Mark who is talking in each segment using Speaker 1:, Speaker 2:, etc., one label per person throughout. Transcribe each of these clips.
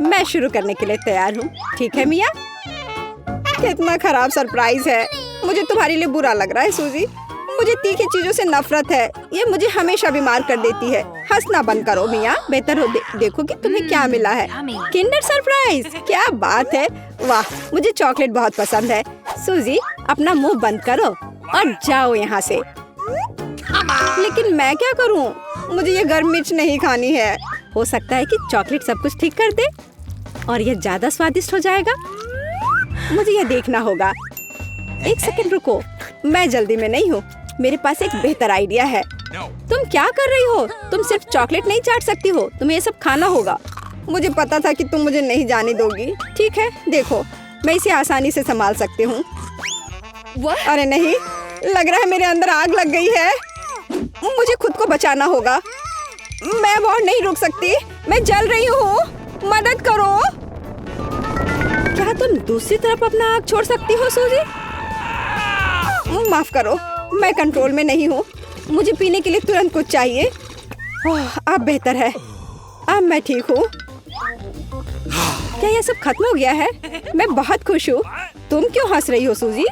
Speaker 1: मैं शुरू करने के लिए तैयार हूँ। ठीक है मिया? कितना खराब सरप्राइज है। मुझे तुम्हारे लिए बुरा लग रहा है सूजी। मुझे तीखी चीजों से नफरत है। ये मुझे हमेशा बीमार कर देती है। हंसना बंद करो मिया। बेहतर हो देखो कि तुम्हें क्या मिला है। किंडर सरप्राइज, क्या बात है। वाह, मुझे चॉकलेट बहुत पसंद है। सूजी, अपना मुंह बंद करो और जाओ यहाँ से। लेकिन मैं क्या करूँ? मुझे ये गर्म मिर्च नहीं खानी है। हो सकता है कि चॉकलेट सब कुछ ठीक कर दे और ये ज्यादा स्वादिष्ट हो जाएगा। मुझे ये देखना होगा। एक सेकंड रुको, मैं जल्दी में नहीं हूँ। मेरे पास एक बेहतर आइडिया है। तुम क्या कर रही हो? तुम सिर्फ चॉकलेट नहीं चाट सकती हो, तुम्हें ये सब खाना होगा। मुझे पता था कि तुम मुझे नहीं जाने दोगी। ठीक है, देखो, मैं इसे आसानी से संभाल सकती हूँ। अरे नहीं, लग रहा है मेरे अंदर आग लग गई है। मुझे खुद को बचाना होगा। मैं और नहीं रुक सकती। मैं जल रही हूँ, मदद करो। क्या तुम दूसरी तरफ अपना आग छोड़ सकती हो सूजी? माफ करो, मैं कंट्रोल में नहीं हूँ। मुझे पीने के लिए तुरंत कुछ चाहिए। अब बेहतर है, अब मैं ठीक हूँ। क्या यह सब खत्म हो गया है? मैं बहुत खुश हूँ। तुम क्यों हंस रही हो सूजी?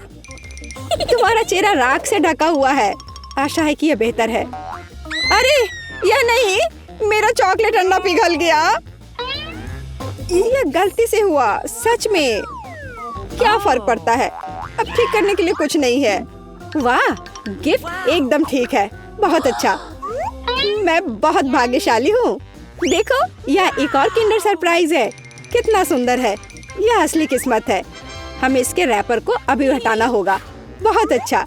Speaker 1: तुम्हारा चेहरा राख से ढका हुआ है। आशा है कि यह बेहतर है। अरे यह नहीं, मेरा चॉकलेट अंडा पिघल गया। यह गलती से हुआ, सच में। क्या फर्क पड़ता है? अब ठीक करने के लिए कुछ नहीं है। वाह, गिफ्ट एकदम ठीक है। बहुत अच्छा, मैं बहुत भाग्यशाली हूँ। देखो, यह एक और किंडर सरप्राइज है। कितना सुंदर है। यह असली किस्मत है। हमें इसके रैपर को अभी हटाना होगा। बहुत अच्छा,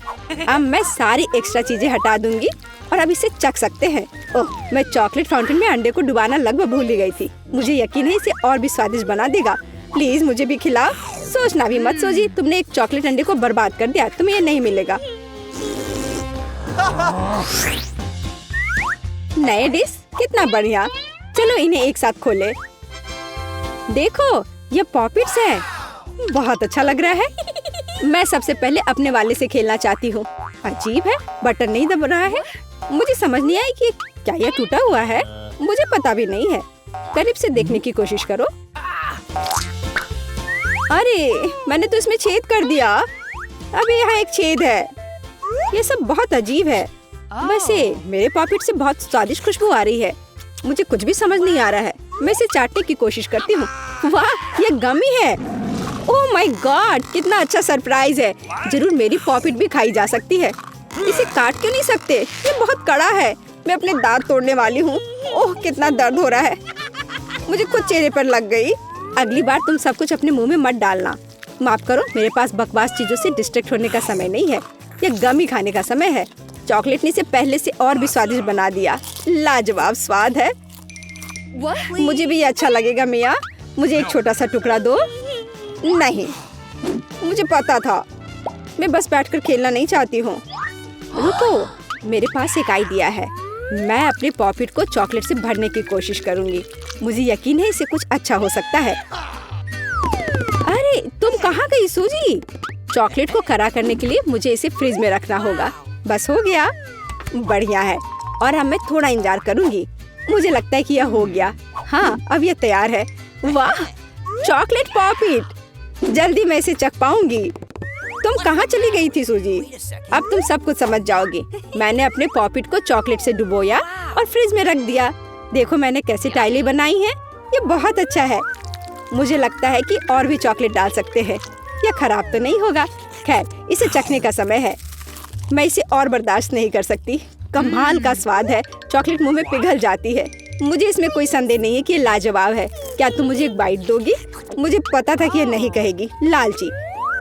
Speaker 1: अब मैं सारी एक्स्ट्रा चीजें हटा दूंगी और अब इसे चख सकते हैं। ओह, मैं चॉकलेट फाउंटेन में अंडे को डुबाना लगभग भूल ही गई थी। मुझे यकीन है इसे और भी स्वादिष्ट बना देगा। प्लीज मुझे भी खिलाओ। सोचना भी मत सूजी, तुमने एक चॉकलेट अंडे को बर्बाद कर दिया। तुम्हें ये नहीं मिलेगा। नए डिश, कितना बढ़िया। चलो इन्हें एक साथ खोले। देखो, ये पॉपिट्स है। बहुत अच्छा लग रहा है। मैं सबसे पहले अपने वाले से खेलना चाहती हूँ। अजीब है, बटन नहीं दब रहा है। मुझे समझ नहीं आई कि क्या यह टूटा हुआ है। मुझे पता भी नहीं है। करीब से देखने की कोशिश करो। अरे, मैंने तो इसमें छेद कर दिया। अभी यहाँ एक छेद है। ये सब बहुत अजीब है। वैसे मेरे पॉकेट से बहुत स्वादिष्ट खुशबू आ रही है। मुझे कुछ भी समझ नहीं आ रहा है। मैं इसे चाटने की कोशिश करती हूँ। वाह, ये गमी है। ओह माय गॉड, कितना अच्छा सरप्राइज है। जरूर मेरी पॉकेट भी खाई जा सकती है। इसे काट क्यों नहीं सकते? ये बहुत कड़ा है। मैं अपने दांत तोड़ने वाली हूँ। ओह, कितना दर्द हो रहा है। मुझे खुद चेहरे पर लग गई। अगली बार तुम सब कुछ अपने मुंह में मत डालना। माफ करो, मेरे पास बकवास चीजों से डिस्ट्रैक्ट होने का समय नहीं है। यह गमी खाने का समय है। चॉकलेट ने इसे पहले से और भी स्वादिष्ट बना दिया। लाजवाब स्वाद है। मुझे भी ये अच्छा लगेगा मिया। मुझे एक छोटा सा टुकड़ा दो। नहीं, मुझे पता था। मैं बस बैठकर खेलना नहीं चाहती हूँ। रुको, मेरे पास एक आइडिया है। मैं अपने पॉकेट को चॉकलेट से भरने की कोशिश करूंगी। मुझे यकीन है इसे कुछ अच्छा हो सकता है। अरे, तुम कहाँ गई सूजी? चॉकलेट को कड़ा करने के लिए मुझे इसे फ्रिज में रखना होगा। बस हो गया। बढ़िया है। और अब मैं थोड़ा इंतजार करूंगी। मुझे लगता है कि यह हो गया। हाँ, अब यह तैयार है। वाह, चॉकलेट पॉकेट। जल्दी मैं इसे चख पाऊंगी। तुम कहाँ चली गई थी सूजी? अब तुम सब कुछ समझ जाओगी। मैंने अपने पॉकेट को चॉकलेट से डुबोया और फ्रिज में रख दिया। देखो मैंने कैसी टाइलें बनाई हैं। ये बहुत अच्छा है। मुझे लगता है कि और भी चॉकलेट डाल सकते हैं। यह खराब तो नहीं होगा। खैर, इसे चखने का समय है। मैं इसे और बर्दाश्त नहीं कर सकती। कमाल का स्वाद है। चॉकलेट मुंह में पिघल जाती है। मुझे इसमें कोई संदेह नहीं है कि ये लाजवाब है। क्या तुम मुझे एक बाइट दोगी? मुझे पता था कि ये नहीं कहेगी, लालची।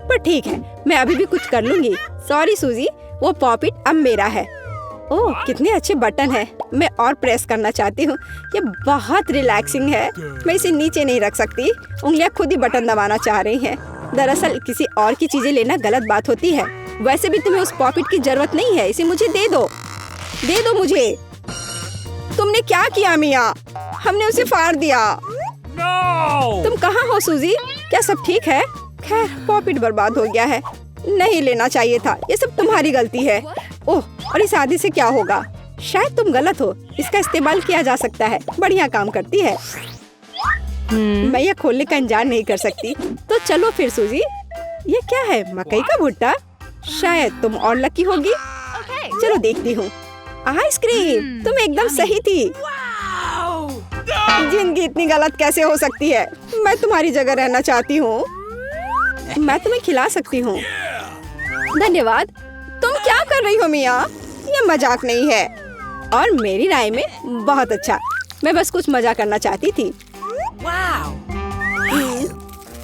Speaker 1: पर ठीक है, मैं अभी भी कुछ कर लूंगी। सॉरी सूजी, वो पॉकेट अब मेरा है। ओह, कितने अच्छे बटन है। मैं और प्रेस करना चाहती हूँ। ये बहुत रिलैक्सिंग है। मैं इसे नीचे नहीं रख सकती। उंगलियां खुद ही बटन दबाना चाह रही हैं। दरअसल किसी और की चीजें लेना गलत बात होती है। वैसे भी तुम्हें उस पॉकेट की जरूरत नहीं है। इसे मुझे दे दो। दे दो मुझे। तुमने क्या किया मिया? हमने उसे फाड़ दिया। तुम कहाँ हो सूजी? क्या सब ठीक है? खैर, पॉकेट बर्बाद हो गया है। नहीं लेना चाहिए था। ये सब तुम्हारी गलती है। ओह, और इस आदि से क्या होगा? शायद तुम गलत हो। इसका इस्तेमाल किया जा सकता है। बढ़िया काम करती है। मैं ये खोलने का इंतजार नहीं कर सकती। तो चलो फिर सूजी, ये क्या है? मकई का भुट्टा? शायद तुम और लकी होगी। चलो देखती हूँ। आइसक्रीम, तुम एकदम सही थी। जिंदगी इतनी गलत कैसे हो सकती है? मैं तुम्हारी जगह रहना चाहती हूँ। मैं तुम्हें खिला सकती हूँ। धन्यवाद। तुम क्या कर रही हो मिया? ये मजाक नहीं है और मेरी राय में बहुत अच्छा। मैं बस कुछ मजा करना चाहती थी।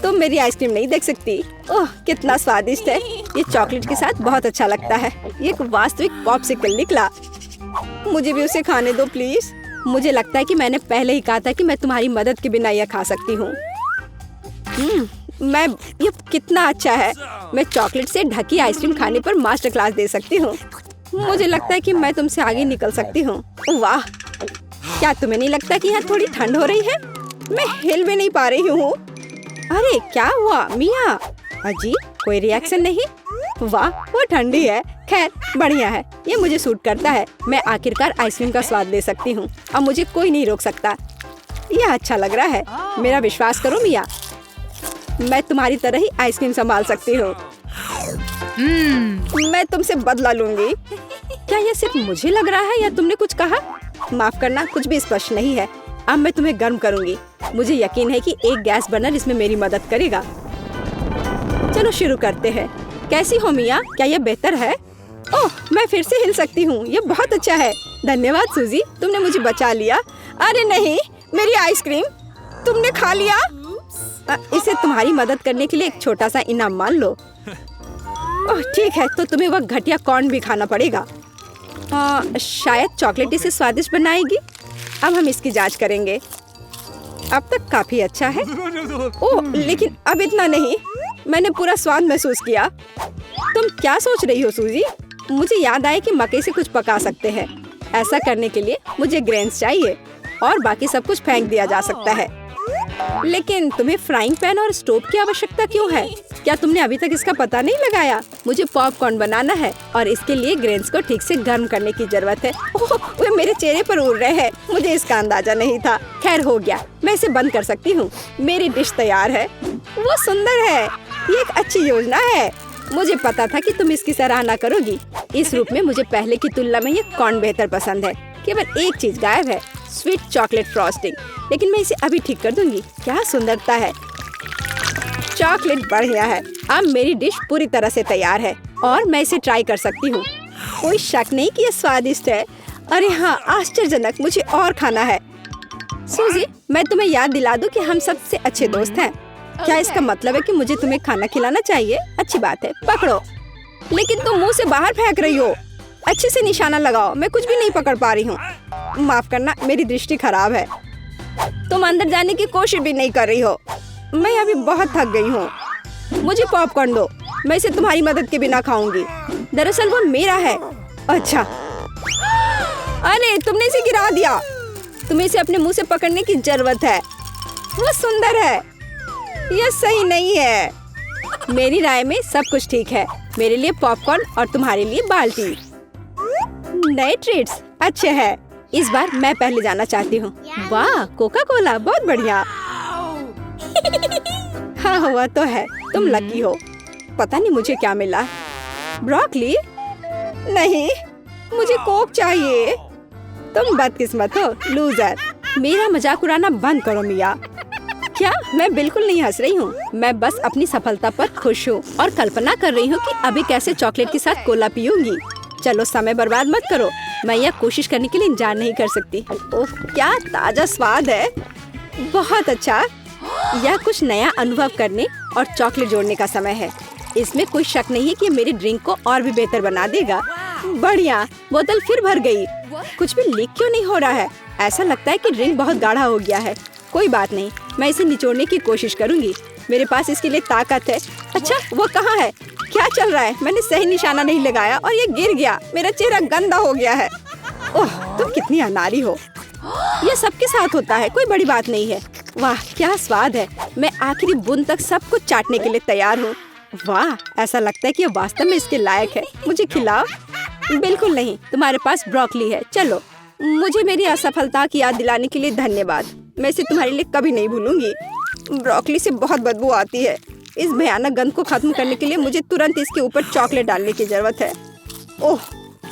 Speaker 1: तुम मेरी आइसक्रीम नहीं देख सकती। ओह कितना स्वादिष्ट है। ये चॉकलेट के साथ बहुत अच्छा लगता है। ये एक वास्तविक पॉप्सिकल निकला। मुझे भी उसे खाने दो प्लीज। मुझे लगता है कि मैंने पहले ही कहा था कि मैं तुम्हारी मदद के बिना यह खा सकती हूँ। ये कितना अच्छा है। मैं चॉकलेट से ढकी आइसक्रीम खाने पर मास्टर क्लास दे सकती हूँ। मुझे लगता है कि मैं तुमसे आगे निकल सकती हूँ। वाह, क्या तुम्हें नहीं लगता कि यहाँ थोड़ी ठंड हो रही है? मैं हिल भी नहीं पा रही हूँ। अरे क्या हुआ मिया? अजी कोई रिएक्शन नहीं? वाह वो ठंडी है। खैर बढ़िया है, ये मुझे सूट करता है। मैं आखिरकार आइसक्रीम का स्वाद ले सकती हूँ। अब मुझे कोई नहीं रोक सकता। यह अच्छा लग रहा है। मेरा विश्वास करो मिया, मैं तुम्हारी तरह ही आइसक्रीम संभाल सकती हूँ। मैं तुमसे बदला लूंगी। क्या यह सिर्फ मुझे लग रहा है या तुमने कुछ कहा? माफ करना, कुछ भी स्पष्ट नहीं है। अब मैं तुम्हें गर्म करूंगी। मुझे यकीन है कि एक गैस बर्नर इसमें मेरी मदद करेगा। चलो शुरू करते हैं। कैसी हो मिया? क्या यह बेहतर है? ओह मैं फिर से हिल सकती हूँ। यह बहुत अच्छा है। धन्यवाद सूजी, तुमने मुझे बचा लिया। अरे नहीं, मेरी आइसक्रीम तुमने खा लिया। इसे तुम्हारी मदद करने के लिए एक छोटा सा इनाम मान लो। ओह ठीक है, तो तुम्हें वह घटिया कॉर्न भी खाना पड़ेगा। शायद चॉकलेट इसे स्वादिष्ट बनाएगी। अब हम इसकी जांच करेंगे। अब तक काफी अच्छा है। ओह लेकिन अब इतना नहीं। मैंने पूरा स्वाद महसूस किया। तुम क्या सोच रही हो सूजी? मुझे याद आया कि मकई से कुछ पका सकते हैं। ऐसा करने के लिए मुझे ग्रेन्स चाहिए और बाकी सब कुछ फेंक दिया जा सकता है। लेकिन तुम्हें फ्राइंग पैन और स्टोव की आवश्यकता क्यों है? क्या तुमने अभी तक इसका पता नहीं लगाया? मुझे पॉपकॉर्न बनाना है और इसके लिए ग्रेन्स को ठीक से गर्म करने की जरूरत है। ओह, वे मेरे चेहरे पर उड़ रहे हैं। मुझे इसका अंदाजा नहीं था। खैर हो गया, मैं इसे बंद कर सकती हूँ। मेरी डिश तैयार है। वो सुंदर है। ये एक अच्छी योजना है। मुझे पता था कि तुम इसकी सराहना करोगी। इस रूप में मुझे पहले की तुलना में ये कॉर्न बेहतर पसंद है। केवल एक चीज गायब है, स्वीट चॉकलेट फ्रॉस्टिंग। लेकिन मैं इसे अभी ठीक कर दूंगी। क्या सुंदरता है। चॉकलेट बढ़िया है। अब मेरी डिश पूरी तरह से तैयार है और मैं इसे ट्राई कर सकती हूँ। कोई शक नहीं कि यह स्वादिष्ट है। अरे हाँ, आश्चर्यजनक। मुझे और खाना है। सूजी, मैं तुम्हें याद दिला दूं कि हम सबसे अच्छे दोस्त हैं। क्या इसका मतलब है कि मुझे तुम्हें खाना खिलाना चाहिए? अच्छी बात है, पकड़ो। लेकिन तुम मुंह से बाहर फेंक रही हो। अच्छे से निशाना लगाओ। मैं कुछ भी नहीं पकड़ पा रही हूँ। माफ करना, मेरी दृष्टि खराब है। तुम अंदर जाने की कोशिश भी नहीं कर रही हो। मैं अभी बहुत थक गई हूँ। मुझे पॉपकॉर्न दो। मैं इसे तुम्हारी मदद के बिना खाऊंगी। दरअसल वो मेरा है। अच्छा, अरे तुमने इसे गिरा दिया। तुम्हें इसे अपने मुंह से पकड़ने की जरूरत है। वो सुंदर है। यह सही नहीं है। मेरी राय में सब कुछ ठीक है। मेरे लिए पॉपकॉर्न और तुम्हारे लिए बाल्टी। नए ट्रीट्स अच्छे हैं। इस बार मैं पहले जाना चाहती हूँ। वाह, कोका कोला, बहुत बढ़िया। हाँ हुआ तो है। तुम लकी हो। पता नहीं मुझे क्या मिला। ब्रोकली? नहीं, मुझे कोक चाहिए। तुम बदकिस्मत हो, लूजर। मेरा मजाक उड़ाना बंद करो मिया। क्या? मैं बिल्कुल नहीं हंस रही हूँ। मैं बस अपनी सफलता पर खुश हूँ और कल्पना कर रही हूँ कि अभी कैसे चॉकलेट के साथ कोला पीऊंगी। चलो समय बर्बाद मत करो। मैं यह कोशिश करने के लिए इंतजार नहीं कर सकती। ओह क्या ताजा स्वाद है। बहुत अच्छा। यह कुछ नया अनुभव करने और चॉकलेट जोड़ने का समय है। इसमें कोई शक नहीं है कि मेरी ड्रिंक को और भी बेहतर बना देगा। बढ़िया। बोतल फिर भर गई। कुछ भी लीक क्यों नहीं हो रहा है? ऐसा लगता है कि ड्रिंक बहुत गाढ़ा हो गया है। कोई बात नहीं, मैं इसे निचोड़ने की कोशिश करूंगी। मेरे पास इसके लिए ताकत है। अच्छा, वो कहाँ है? क्या चल रहा है? मैंने सही निशाना नहीं लगाया और ये गिर गया। मेरा चेहरा गंदा हो गया है। ओह, तुम कितनी अनाड़ी हो। यह सबके साथ होता है, कोई बड़ी बात नहीं है। वाह क्या स्वाद है। मैं आखिरी बूंद तक सब कुछ चाटने के लिए तैयार हूँ। वाह, ऐसा लगता है कि ये वास्तव में इसके लायक है। मुझे खिलाओ। बिल्कुल नहीं, तुम्हारे पास ब्रोकली है। चलो। मुझे मेरी असफलता की याद दिलाने के लिए धन्यवाद। मैं इसे तुम्हारे लिए कभी नहीं भूलूंगी। ब्रोकली से बहुत बदबू आती है। इस भयानक गंध को खत्म करने के लिए मुझे तुरंत इसके ऊपर चॉकलेट डालने की जरूरत है। ओह,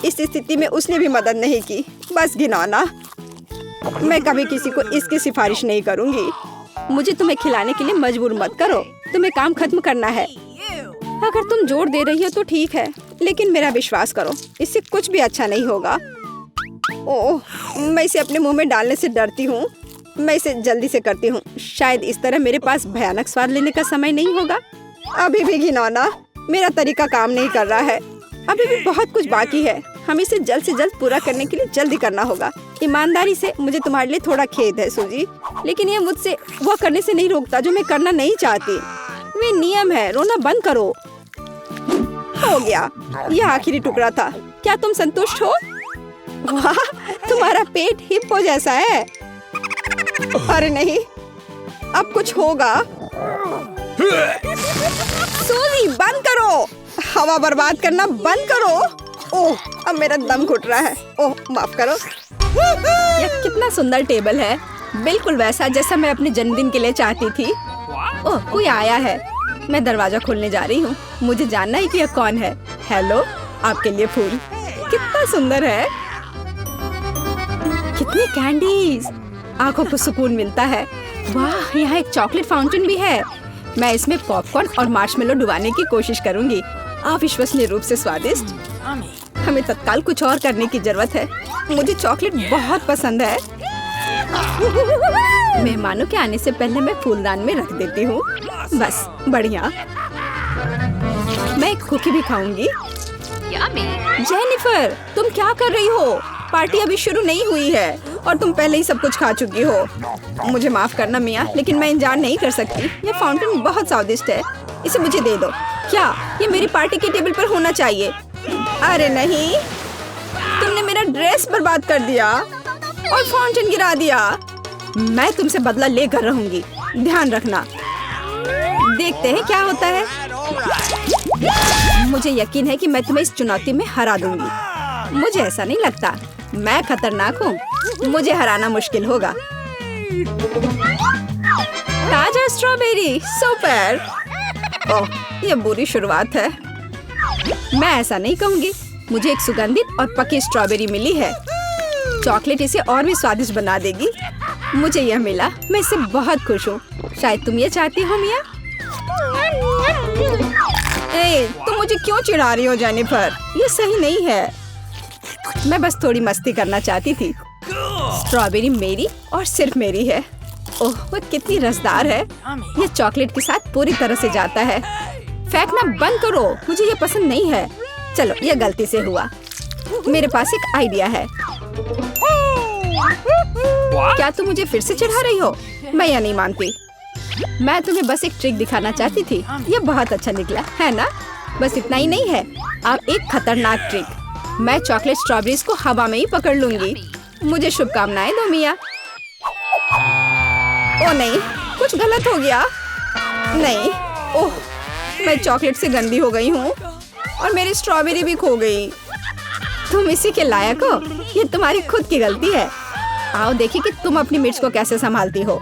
Speaker 1: इस स्थिति में उसने भी मदद नहीं की। बस घिनौना। मैं कभी किसी को इसकी सिफारिश नहीं करूंगी। मुझे तुम्हें खिलाने के लिए मजबूर मत करो। तुम्हें काम खत्म करना है। अगर तुम जोर दे रही हो तो ठीक है, लेकिन मेरा विश्वास करो, इससे कुछ भी अच्छा नहीं होगा। ओह, मैं इसे अपने मुंह में डालने से डरती हूँ। मैं इसे जल्दी से करती हूँ। शायद इस तरह मेरे पास भयानक स्वाद लेने का समय नहीं होगा। अभी भी घिनौना, मेरा तरीका काम नहीं कर रहा है। अभी भी बहुत कुछ बाकी है। हमें इसे जल्द से जल्द पूरा करने के लिए जल्दी करना होगा। ईमानदारी से मुझे तुम्हारे लिए थोड़ा खेद है सूजी, लेकिन ये मुझसे वो करने से नहीं रोकता जो मैं करना नहीं चाहती। वे नियम है। रोना बंद करो। हो गया, यह आखिरी टुकड़ा था। क्या तुम संतुष्ट हो? वाह, तुम्हारा पेट हिप्पो जैसा है। अरे नहीं, अब कुछ होगा। सूजी, बंद करो। हवा बर्बाद करना बंद करो। ओह, अब मेरा दम घुट रहा है। ओह, माफ करो। यह कितना सुंदर टेबल है, बिल्कुल वैसा जैसा मैं अपने जन्मदिन के लिए चाहती थी। ओह, कोई आया है। मैं दरवाजा खोलने जा रही हूँ। मुझे जानना है कि यह कौन है। हेलो, आपके लिए फूल। कितना सुंदर है। कितनी कैंडीज, आंखों को सुकून मिलता है। वाह, यहाँ एक चॉकलेट फाउंटेन भी है। मैं इसमें पॉपकॉर्न और मार्शमेलो डुबाने की कोशिश करूंगी। अविश्वसनीय रूप से स्वादिष्ट। हमें तत्काल कुछ और करने की जरूरत है। मुझे चॉकलेट बहुत पसंद है। मेहमानों के आने से पहले मैं फूलदान में रख देती हूँ। बस, बढ़िया। मैं एक कुकी भी खाऊंगी। जेनिफर, तुम क्या कर रही हो? पार्टी अभी शुरू नहीं हुई है और तुम पहले ही सब कुछ खा चुकी हो। मुझे माफ करना मिया, लेकिन मैं इंतजार नहीं कर सकती। ये फाउंटेन बहुत स्वादिष्ट है। इसे मुझे दे दो। क्या ये मेरी पार्टी के टेबल पर होना चाहिए? अरे नहीं, तुमने मेरा ड्रेस बर्बाद कर दिया और फाउंटेन गिरा दिया। मैं तुमसे बदला लेकर रहूंगी, ध्यान रखना। देखते हैं क्या होता है। मुझे यकीन है कि मैं तुम्हें इस चुनौती में हरा दूंगी। मुझे ऐसा नहीं लगता। मैं खतरनाक हूँ। मुझे हराना मुश्किल होगा। ताजा स्ट्रॉबेरी, सुपर। ओह, ये बुरी शुरुआत है। मैं ऐसा नहीं कहूँगी। मुझे एक सुगंधित और पकी स्ट्रॉबेरी मिली है। चॉकलेट इसे और भी स्वादिष्ट बना देगी। मुझे यह मिला, मैं इससे बहुत खुश हूँ। शायद तुम ये चाहती हो मिया। तुम मुझे क्यों चिढ़ा रही हो जेनिफर? ये सही नहीं है। मैं बस थोड़ी मस्ती करना चाहती थी। स्ट्रॉबेरी मेरी और सिर्फ मेरी है। ओह, वो कितनी रसदार है। ये चॉकलेट के साथ पूरी तरह से जाता है। फेंकना बंद करो, मुझे ये पसंद नहीं है। चलो, ये गलती से हुआ। मेरे पास एक आइडिया है। क्या तुम मुझे फिर से चिढ़ा रही हो? मैं यह नहीं मानती। मैं तुम्हें बस एक ट्रिक दिखाना चाहती थी। ये बहुत अच्छा निकला, है ना? बस इतना ही नहीं है, अब एक खतरनाक ट्रिक। मैं चॉकलेट स्ट्रॉबेरीज को हवा में ही पकड़ लूंगी। मुझे शुभकामनाएं दो मिया। ओ नहीं, कुछ गलत हो गया। नहीं, ओह, मैं चॉकलेट से गंदी हो गई हूँ और मेरी स्ट्रॉबेरी भी खो गई। तुम इसी के लायक हो। ये तुम्हारी खुद की गलती है। आओ देखिए कि तुम अपनी मिर्च को कैसे संभालती हो।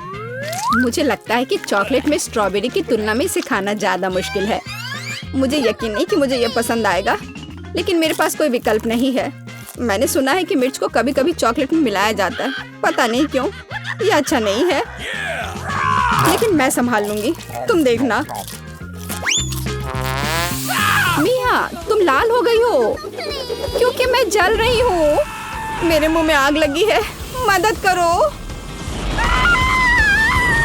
Speaker 1: मुझे लगता है कि चॉकलेट में स्ट्रॉबेरी की तुलना में इसे खाना ज्यादा मुश्किल है। मुझे यकीन नहीं कि मुझे ये पसंद आएगा, लेकिन मेरे पास कोई विकल्प नहीं है। मैंने सुना है कि मिर्च को कभी कभी चॉकलेट में मिलाया जाता है। पता नहीं क्यों। ये अच्छा नहीं है, लेकिन मैं संभाल लूंगी। तुम देखना। मिया, तुम लाल हो गई हो क्योंकि मैं जल रही हूँ। मेरे मुंह में आग लगी है। मदद करो।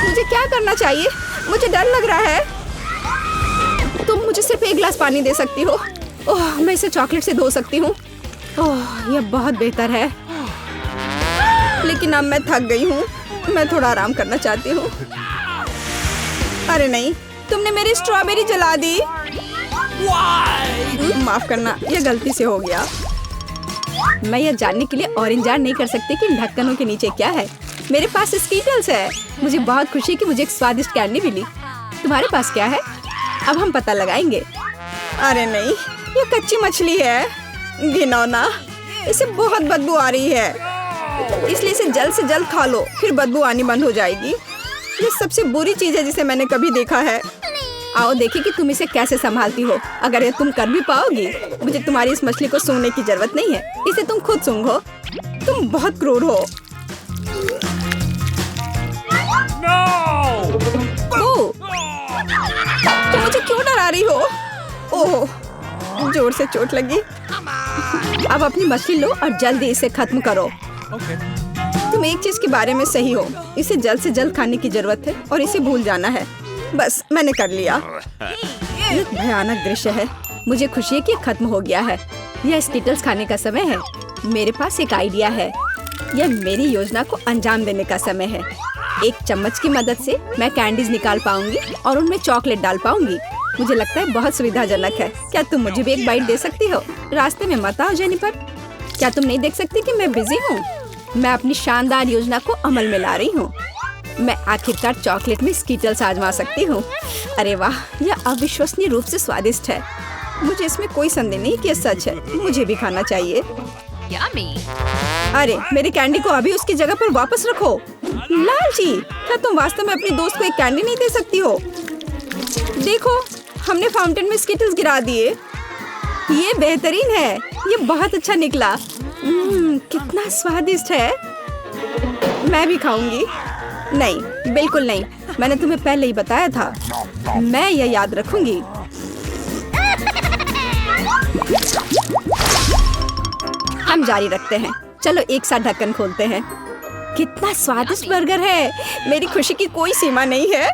Speaker 1: मुझे क्या करना चाहिए? मुझे डर लग रहा है। तुम मुझे सिर्फ एक गिलास पानी दे सकती हो। ओह, मैं इसे चॉकलेट से धो सकती हूँ। ओह, यह बहुत बेहतर है, लेकिन अब मैं थक गई हूँ। मैं थोड़ा आराम करना चाहती हूँ। अरे नहीं, तुमने मेरी स्ट्रॉबेरी जला दी। माफ करना, यह गलती से हो गया। मैं यह जानने के लिए और इंतजार नहीं कर सकती कि इन ढक्कनों के नीचे क्या है। मेरे पास स्कीटल्स है। मुझे बहुत खुशी कि मुझे एक स्वादिष्ट कैंडी मिली। तुम्हारे पास क्या है? अब हम पता लगाएंगे। अरे नहीं, ये कच्ची मछली है। घिनौना, इसे बहुत बदबू आ रही है। इसलिए इसे जल्द से जल्द खा लो, फिर बदबू आनी बंद हो जाएगी। ये सबसे बुरी चीज है जिसे मैंने कभी देखा है। आओ देखिए कि तुम इसे कैसे संभालती हो। अगर ये तुम कर भी पाओगी, मुझे तुम्हारी इस मछली को सूंघने की जरूरत नहीं है, इसे तुम खुद सूंघो। तुम बहुत क्रूर हो। ओह, तुम मुझे क्यों डरा रही हो? ओह, जोर से चोट लगी। अब अपनी मछली लो और जल्दी इसे खत्म करो। तुम एक चीज के बारे में सही हो, इसे जल्द से जल्द खाने की जरूरत है और इसे भूल जाना है। बस मैंने कर लिया। ये भयानक दृश्य है। मुझे खुशी है कि खत्म हो गया है। यह स्कीटल्स खाने का समय है। मेरे पास एक आइडिया है। यह मेरी योजना को अंजाम देने का समय है। एक चम्मच की मदद से मैं कैंडीज निकाल पाऊंगी और उनमें चॉकलेट डाल पाऊंगी। मुझे लगता है बहुत सुविधाजनक है। क्या तुम मुझे भी एक बाइट दे सकती हो? रास्ते में मत आओ जेनिफर। क्या तुम नहीं देख सकती कि मैं बिजी हूँ? मैं अपनी शानदार योजना को अमल में ला रही हूँ। मैं आखिरकार चॉकलेट में स्कीटल्स आजमा सकती हूँ। अरे वाह, यह अविश्वसनीय रूप से स्वादिष्ट है। मुझे इसमें कोई संदेह नहीं कि यह सच है। मुझे भी खाना चाहिए। अरे मेरी कैंडी को अभी उसकी जगह पर वापस रखो। लालची, क्या तुम वास्तव में अपनी दोस्त को एक कैंडी नहीं दे सकती हो? देखो, हमने फाउंटेन में स्कीटल्स गिरा दिए। ये बेहतरीन है। ये बहुत अच्छा निकला। कितना स्वादिष्ट है। मैं भी खाऊंगी। नहीं, बिल्कुल नहीं। मैंने तुम्हें पहले ही बताया था। मैं यह याद रखूंगी। हम जारी रखते हैं। चलो एक साथ ढक्कन खोलते हैं। कितना स्वादिष्ट बर्गर है। मेरी खुशी की कोई सीमा नहीं है।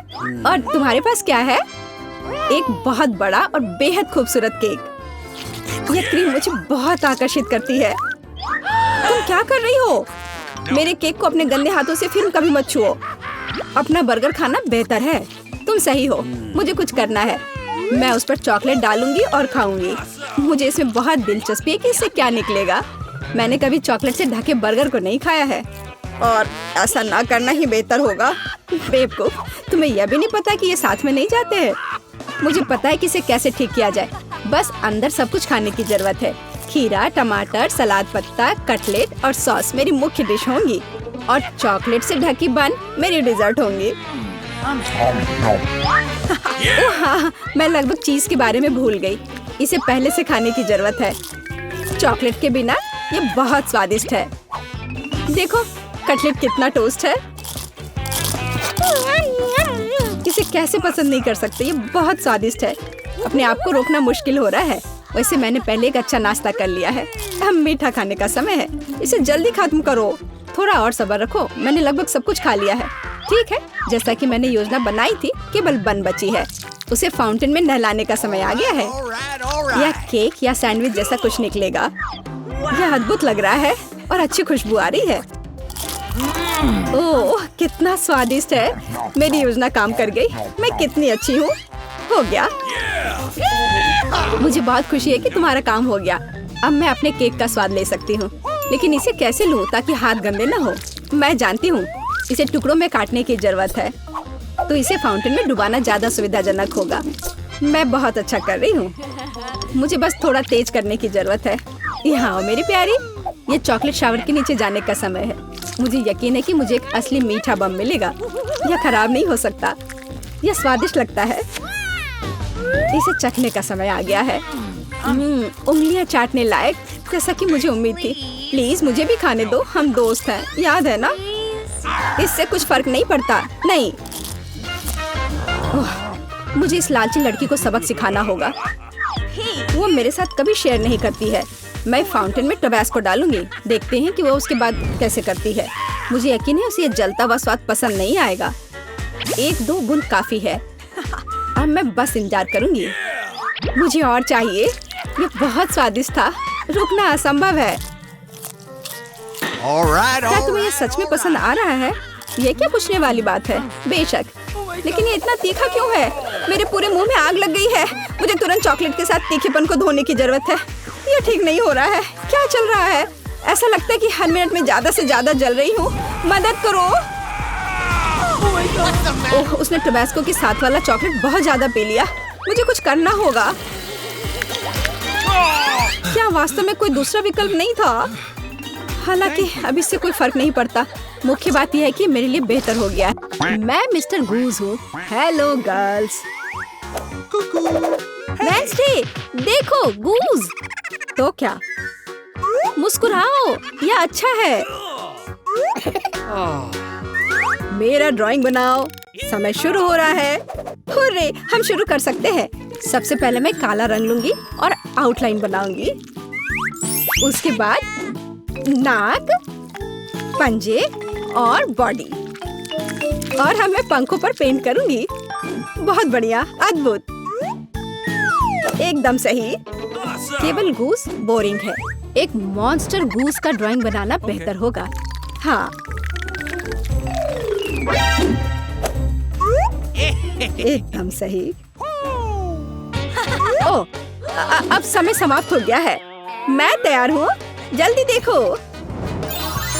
Speaker 1: और तुम्हारे पास क्या है? एक बहुत बड़ा और बेहद खूबसूरत केक। यह क्रीम मुझे बहुत आकर्षित करती है। तुम क्या कर रही हो? मेरे केक को अपने गंदे हाथों से फिर कभी मत छुओ। अपना बर्गर खाना बेहतर है। तुम सही हो। मुझे कुछ करना है। मैं उस पर चॉकलेट डालूंगी और खाऊंगी। मुझे इसमें बहुत दिलचस्पी है कि इससे क्या निकलेगा। मैंने कभी चॉकलेट से ढके बर्गर को नहीं खाया है और ऐसा ना करना ही बेहतर होगा। बेवकूफ, तुम्हें यह भी नहीं पता कि ये साथ में नहीं जाते हैं। मुझे पता है कि इसे कैसे ठीक किया जाए। बस अंदर सब कुछ खाने की जरूरत है। खीरा, टमाटर, सलाद पत्ता, कटलेट और सॉस मेरी मुख्य डिश होंगी और चॉकलेट से ढकी बन मेरी डिजर्ट होंगी। हाँ, मैं लगभग चीज के बारे में भूल गई। इसे पहले से खाने की जरूरत है। चॉकलेट के बिना ये बहुत स्वादिष्ट है। देखो, कटलेट कितना टोस्ट है। इसे कैसे पसंद नहीं कर सकते। ये बहुत स्वादिष्ट है। अपने आप को रोकना मुश्किल हो रहा है। वैसे मैंने पहले एक अच्छा नाश्ता कर लिया है। अब मीठा खाने का समय है। इसे जल्दी खत्म करो। थोड़ा और सब्र रखो। मैंने लगभग सब कुछ खा लिया है। ठीक है, जैसा कि मैंने योजना बनाई थी, केवल बन बची है। उसे फाउंटेन में नहलाने का समय आ गया है। यह केक या सैंडविच जैसा कुछ निकलेगा। यह अद्भुत लग रहा है और अच्छी खुशबू आ रही है। ओह, कितना स्वादिष्ट है। मेरी योजना काम कर गई। मैं कितनी अच्छी हूँ। हो गया। मुझे बहुत खुशी है कि तुम्हारा काम हो गया। अब मैं अपने केक का स्वाद ले सकती हूँ। लेकिन इसे कैसे लूँ ताकि हाथ गंदे न हो? मैं जानती हूँ, इसे टुकड़ों में काटने की जरूरत है। तो इसे फाउंटेन में डुबाना ज्यादा सुविधाजनक होगा। मैं बहुत अच्छा कर रही हूँ। मुझे बस थोड़ा तेज करने की जरूरत है। यहाँ आओ मेरी प्यारी। ये चॉकलेट शावर के नीचे जाने का समय है। मुझे यकीन है कि मुझे एक असली मीठा बम मिलेगा। यह खराब नहीं हो सकता। यह स्वादिष्ट लगता है। इसे चखने का समय आ गया है। उंगलियां चाटने लायक, जैसा कि मुझे उम्मीद थी। प्लीज मुझे भी खाने दो। हम दोस्त हैं, याद है ना? इससे कुछ फर्क नहीं पड़ता। नहीं, मुझे इस लालची लड़की को सबक सिखाना होगा। वो मेरे साथ कभी शेयर नहीं करती है। मैं फाउंटेन में टबैस्को डालूंगी। देखते हैं कि वो उसके बाद कैसे करती है। मुझे यकीन है उसे जलता हुआ स्वाद पसंद नहीं आएगा। 1-2 बूंद काफी है। अब मैं बस इंतजार करूंगी। मुझे और चाहिए। ये बहुत स्वादिष्ट था। रुकना असंभव है। क्या तुम्हें ये सच में पसंद आ रहा है? ये क्या पूछने वाली बात है? बेशक, लेकिन ये इतना तीखा क्यों है? मेरे पूरे मुंह में आग लग गई है। मुझे तुरंत चॉकलेट के साथ तीखेपन को धोने की जरूरत है। ये ठीक नहीं हो रहा है। क्या चल रहा है? ऐसा लगता है कि हर मिनट में ज्यादा से ज्यादा जल रही हूँ। मदद करो। ओह, उसने टबैस्को के साथ वाला चॉकलेट बहुत ज्यादा पी लिया। मुझे कुछ करना होगा। क्या वास्तव में कोई दूसरा विकल्प नहीं था? हालांकि अब इससे कोई फर्क नहीं पड़ता। मुख्य बात यह है कि मेरे लिए बेहतर हो गया है। मैं मिस्टर गूज हूँ। Hello girls. वेडनेसडे, देखो गूज। तो क्या? मुस्कुराओ, यह अच्छा है। मेरा ड्राइंग बनाओ। समय शुरू हो रहा है। हुर्रे, हम शुरू कर सकते हैं। सबसे पहले मैं काला रंग लूंगी और आउटलाइन बनाऊंगी। उसके बाद नाक, पंजे और बॉडी। और हम मैं पंखों पर पेंट करूंगी। बहुत बढ़िया, अद्भुत, एकदम सही। केवल गूस बोरिंग है। एक मॉन्स्टर गूस का ड्राइंग बनाना बेहतर होगा। हाँ, एकदम सही। ओह, अब समय समाप्त हो गया है। मैं तैयार हूँ, जल्दी देखो।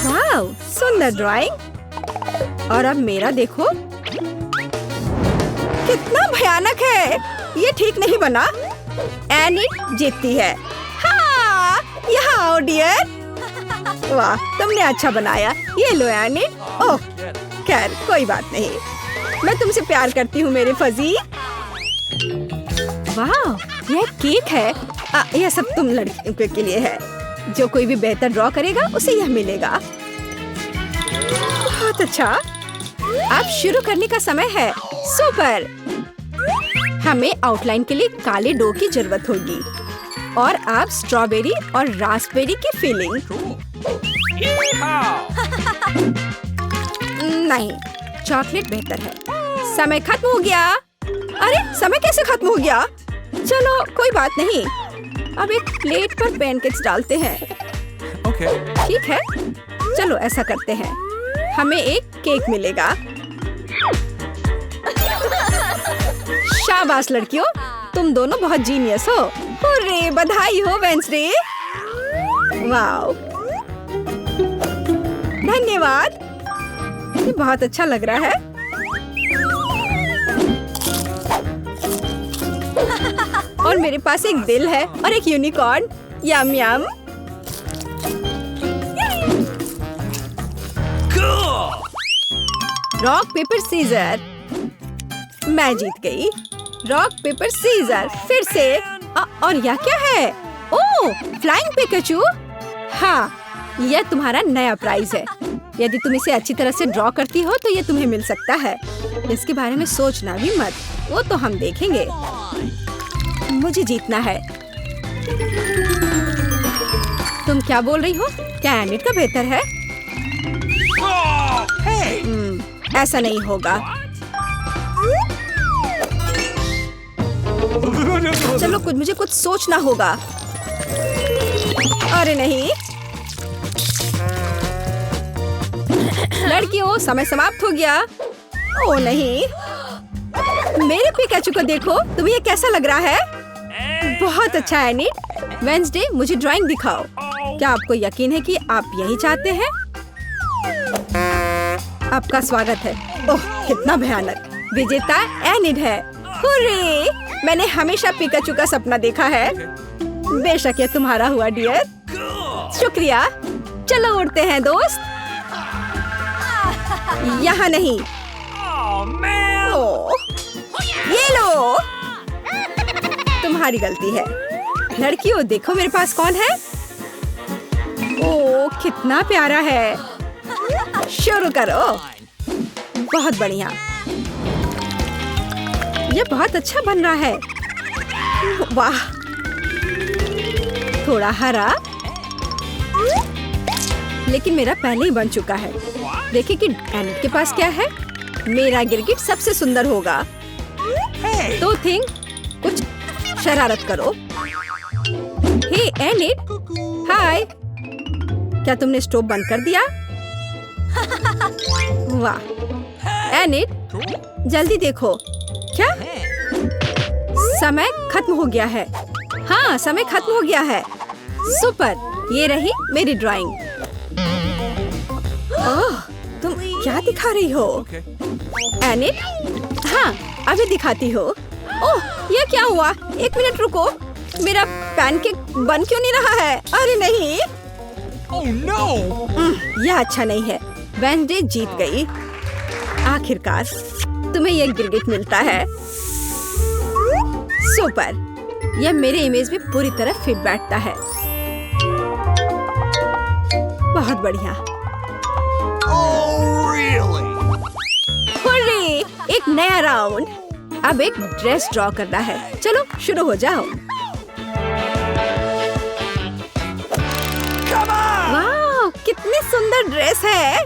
Speaker 1: वाह, सुंदर ड्राइंग। और अब मेरा देखो, कितना भयानक है। ये ठीक नहीं बना। एनिट जीतती है। हाँ, यहाँ आओ डियर। वाह, तुमने अच्छा बनाया। ये लो एनिट। ओह, खैर कोई बात नहीं। मैं तुमसे प्यार करती हूँ मेरे फजी। वाह, यह केक है। यह सब तुम लड़कियों के लिए है। जो कोई भी बेहतर ड्रॉ करेगा उसे यह मिलेगा। बहुत अच्छा। अब शुरू करने का समय है। सुपर। हमें आउटलाइन के लिए काले डो की जरूरत होगी। और अब स्ट्रॉबेरी और रास्पबेरी की फिलिंग। नहीं, चॉकलेट बेहतर है। समय खत्म हो गया। अरे, समय कैसे खत्म हो गया? चलो कोई बात नहीं। अब एक प्लेट पर पैनकेक्स डालते हैं। ठीक है, चलो ऐसा करते हैं। हमें एक केक मिलेगा। शाबाश लड़कियों, तुम दोनों बहुत जीनियस हो। हुर्रे, बधाई हो वेडनेसडे। वाओ, धन्यवाद। ये बहुत अच्छा लग रहा है। और मेरे पास एक दिल है और एक unicorn. Yum yum. Rock paper scissor. मैं जीत गई। रॉक पेपर सीजर, फिर से। और यह क्या है? ओह, फ्लाइंग पिकाचू। हाँ, यह तुम्हारा नया प्राइज है। यदि तुम इसे अच्छी तरह से ड्रॉ करती हो तो यह तुम्हें मिल सकता है। इसके बारे में सोचना भी मत, वो तो हम देखेंगे। मुझे जीतना है। तुम क्या बोल रही हो? क्या एनिट का बेहतर है? ऐसा नहीं होगा। चलो, मुझे कुछ सोचना होगा। अरे नहीं, लड़कियों, समय समाप्त हो गया। ओ नहीं, मेरे पिकाचू को देखो। तुम्हें ये कैसा लग रहा है? बहुत अच्छा है एनिट। वेडनेसडे, मुझे ड्राइंग दिखाओ। क्या आपको यकीन है कि आप यही चाहते हैं? आपका स्वागत है। ओह, कितना भयानक। विजेता एनिट है। हुर्रे, मैंने हमेशा पिकाचू का सपना देखा है। बेशक ये तुम्हारा हुआ डियर। शुक्रिया। चलो उड़ते हैं दोस्त। यहाँ नहीं। ओह, ये लो। तुम्हारी गलती है। लड़कियों, देखो मेरे पास कौन है। ओह, कितना प्यारा है। शुरू करो। बहुत बढ़िया। ये बहुत अच्छा बन रहा है। वाह, थोड़ा हरा, लेकिन मेरा पहले ही बन चुका है। देखिए कि एनिट के पास क्या है। मेरा गिरगिट सबसे सुंदर होगा। तो थिंक, कुछ शरारत करो। हे एनिट, हाय। क्या तुमने स्टोव बंद कर दिया? वाह एनिट, जल्दी देखो। क्या? समय खत्म हो गया है। हाँ, समय खत्म हो गया है। सुपर, ये रही मेरी ड्राइंग। ओह, तुम क्या दिखा रही हो? एनिट, हाँ, अभी दिखाती हो। ओह, ये क्या हुआ? एक मिनट रुको। मेरा पैनकेक बन क्यों नहीं रहा है? अरे नहीं,
Speaker 2: Oh no!
Speaker 1: यह अच्छा नहीं है। वेडनेसडे जीत गई। आखिरकार तुम्हें यह गिरगिट मिलता है। सुपर, यह मेरे इमेज में पूरी तरह फिट बैठता है। बहुत बढ़िया।
Speaker 2: Oh really?
Speaker 1: हुर्रे! एक नया राउंड। अब एक ड्रेस ड्रॉ करना है। चलो शुरू हो जाओ। वाह, कितनी सुंदर ड्रेस है।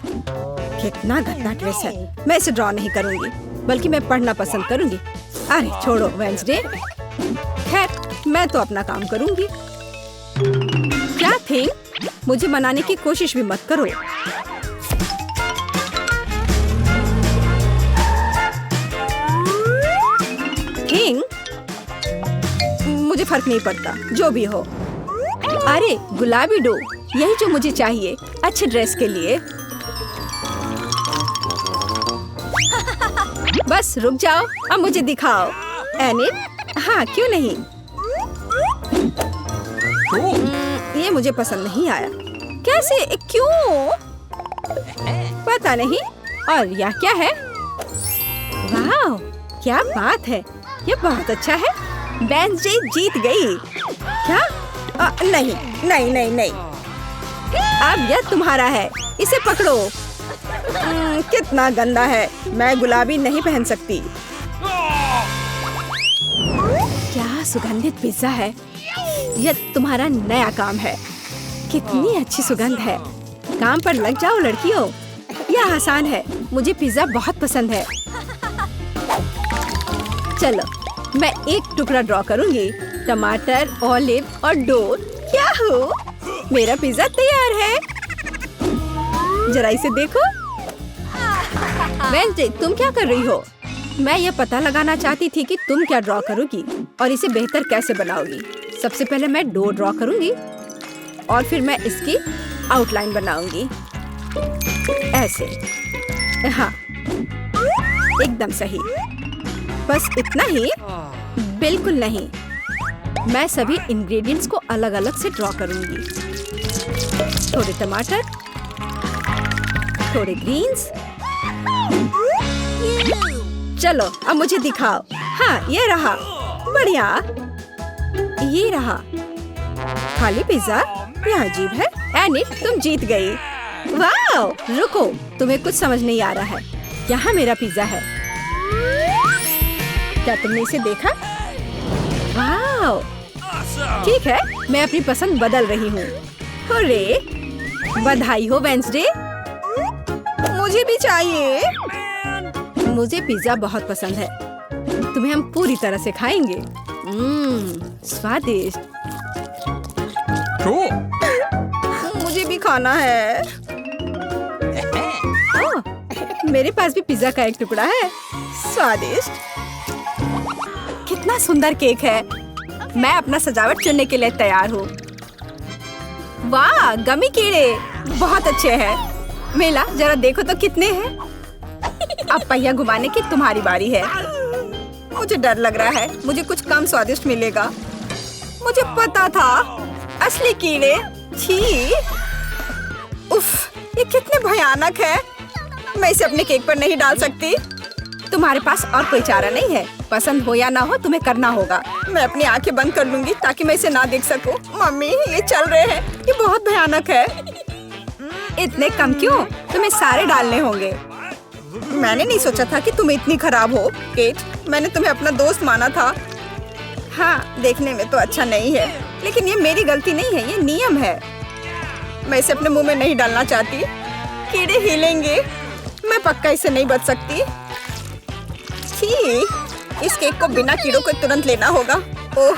Speaker 1: कितना गंदा ड्रेस है। मैं इसे ड्रॉ नहीं करूंगी, बल्कि मैं पढ़ना पसंद करूंगी। अरे छोड़ो वेडनेसडे। खैर, मैं तो अपना काम करूंगी। क्या थिंग? मुझे मनाने की कोशिश भी मत करो। थिंग? मुझे फर्क नहीं पड़ता, जो भी हो। अरे गुलाबी डो, यही जो मुझे चाहिए अच्छे ड्रेस के लिए। बस रुक जाओ, अब मुझे दिखाओ। एनिट, हाँ क्यों नहीं। ये मुझे पसंद नहीं आया। कैसे? क्यों? पता नहीं। और यह क्या है? वाह, क्या बात है। ये बहुत अच्छा है। वेडनेसडे जीत गई। क्या? नहीं नहीं नहीं नहीं। अब यह तुम्हारा है, इसे पकड़ो। कितना गंदा है। मैं गुलाबी नहीं पहन सकती। क्या सुगंधित पिज्जा है। यह तुम्हारा नया काम है। कितनी अच्छी सुगंध है। काम पर लग जाओ लड़कियों। यह आसान है। मुझे पिज्जा बहुत पसंद है। चलो, मैं एक टुकड़ा ड्रॉ करूंगी। टमाटर, ऑलिव और डो। क्या हो? मेरा पिज्जा तैयार है। जरा इसे देखो। वेडनेसडे, तुम क्या कर रही हो? मैं यह पता लगाना चाहती थी कि तुम क्या ड्रॉ करोगी और इसे बेहतर कैसे बनाओगी। सबसे पहले मैं डो ड्रॉ करूंगी और फिर मैं इसकी आउटलाइन बनाऊंगी। ऐसे। हाँ, एकदम सही। बस इतना ही? बिल्कुल नहीं। मैं सभी इंग्रेडिएंट्स को अलग अलग से ड्रॉ करूंगी। थोड़े टमाटर, थोड़े ग्रीन्स। चलो अब मुझे दिखाओ। हाँ, ये रहा। बढ़िया। ये रहा। खाली पिज्जा? यह अजीब है। एनिट, तुम जीत गई। वाह! रुको, तुम्हें कुछ समझ नहीं आ रहा है। यहाँ मेरा पिज्जा है। क्या तुमने इसे देखा? वाह! ठीक है, मैं अपनी पसंद बदल रही हूँ। हुर्रे! बधाई हो वेडनेसडे। मुझे भी चाहिए। मुझे पिज्जा बहुत पसंद है। तुम्हें हम पूरी तरह से खाएंगे। स्वादिष्ट।
Speaker 2: Cool.
Speaker 1: मुझे भी खाना है। मेरे पास भी पिज्जा का एक टुकड़ा है। स्वादिष्ट। कितना सुंदर केक है। मैं अपना सजावट चुनने के लिए तैयार हूँ। वाह, गमी कीड़े बहुत अच्छे हैं। मेला, जरा देखो तो कितने हैं। अब पहिया घुमाने की तुम्हारी बारी है। मुझे डर लग रहा है, मुझे कुछ कम स्वादिष्ट मिलेगा। मुझे पता था। असली कीड़े। छी। उफ, ये कितने भयानक है। मैं इसे अपने केक पर नहीं डाल सकती। तुम्हारे पास और कोई चारा नहीं है। पसंद हो या ना हो, तुम्हें करना होगा। मैं अपनी आंखें बंद कर लूंगी ताकि मैं इसे ना देख सकूं। मम्मी, ये चल रहे हैं। ये बहुत भयानक है। इतने कम क्यों? तुम्हें सारे डालने होंगे। मैंने नहीं सोचा था कि तुम इतनी खराब हो। केट, मैंने तुम्हें अपना दोस्त माना था। हाँ, देखने में तो अच्छा नहीं है, लेकिन ये मेरी गलती नहीं है, ये नियम है। मैं इसे अपने मुंह में नहीं डालना चाहती। कीड़े हिलेंगे। मैं पक्का इसे नहीं बच सकती। छी, इस केक को बिना कीड़ों को तुरंत लेना होगा। ओह,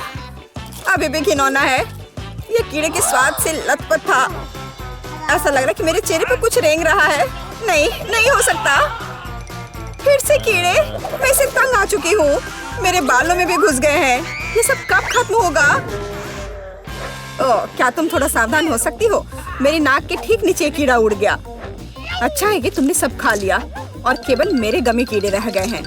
Speaker 1: अभी भी घिनौना है। ये कीड़े के स्वाद से लथपथ था। ऐसा लग रहा है कि मेरे चेहरे पे कुछ रेंग रहा है। नहीं, नहीं हो सकता। फिर से कीड़े। मैं इसे तंग आ चुकी हूँ। मेरे बालों में भी घुस गए हैं। ये सब कब खत्म होगा? ओह, क्या तुम थोड़ा सावधान हो सकती हो? मेरी नाक के ठीक नीचे कीड़ा उड़ गया। अच्छा है कि तुमने सब खा लिया और केवल मेरे गमी कीड़े रह गए हैं।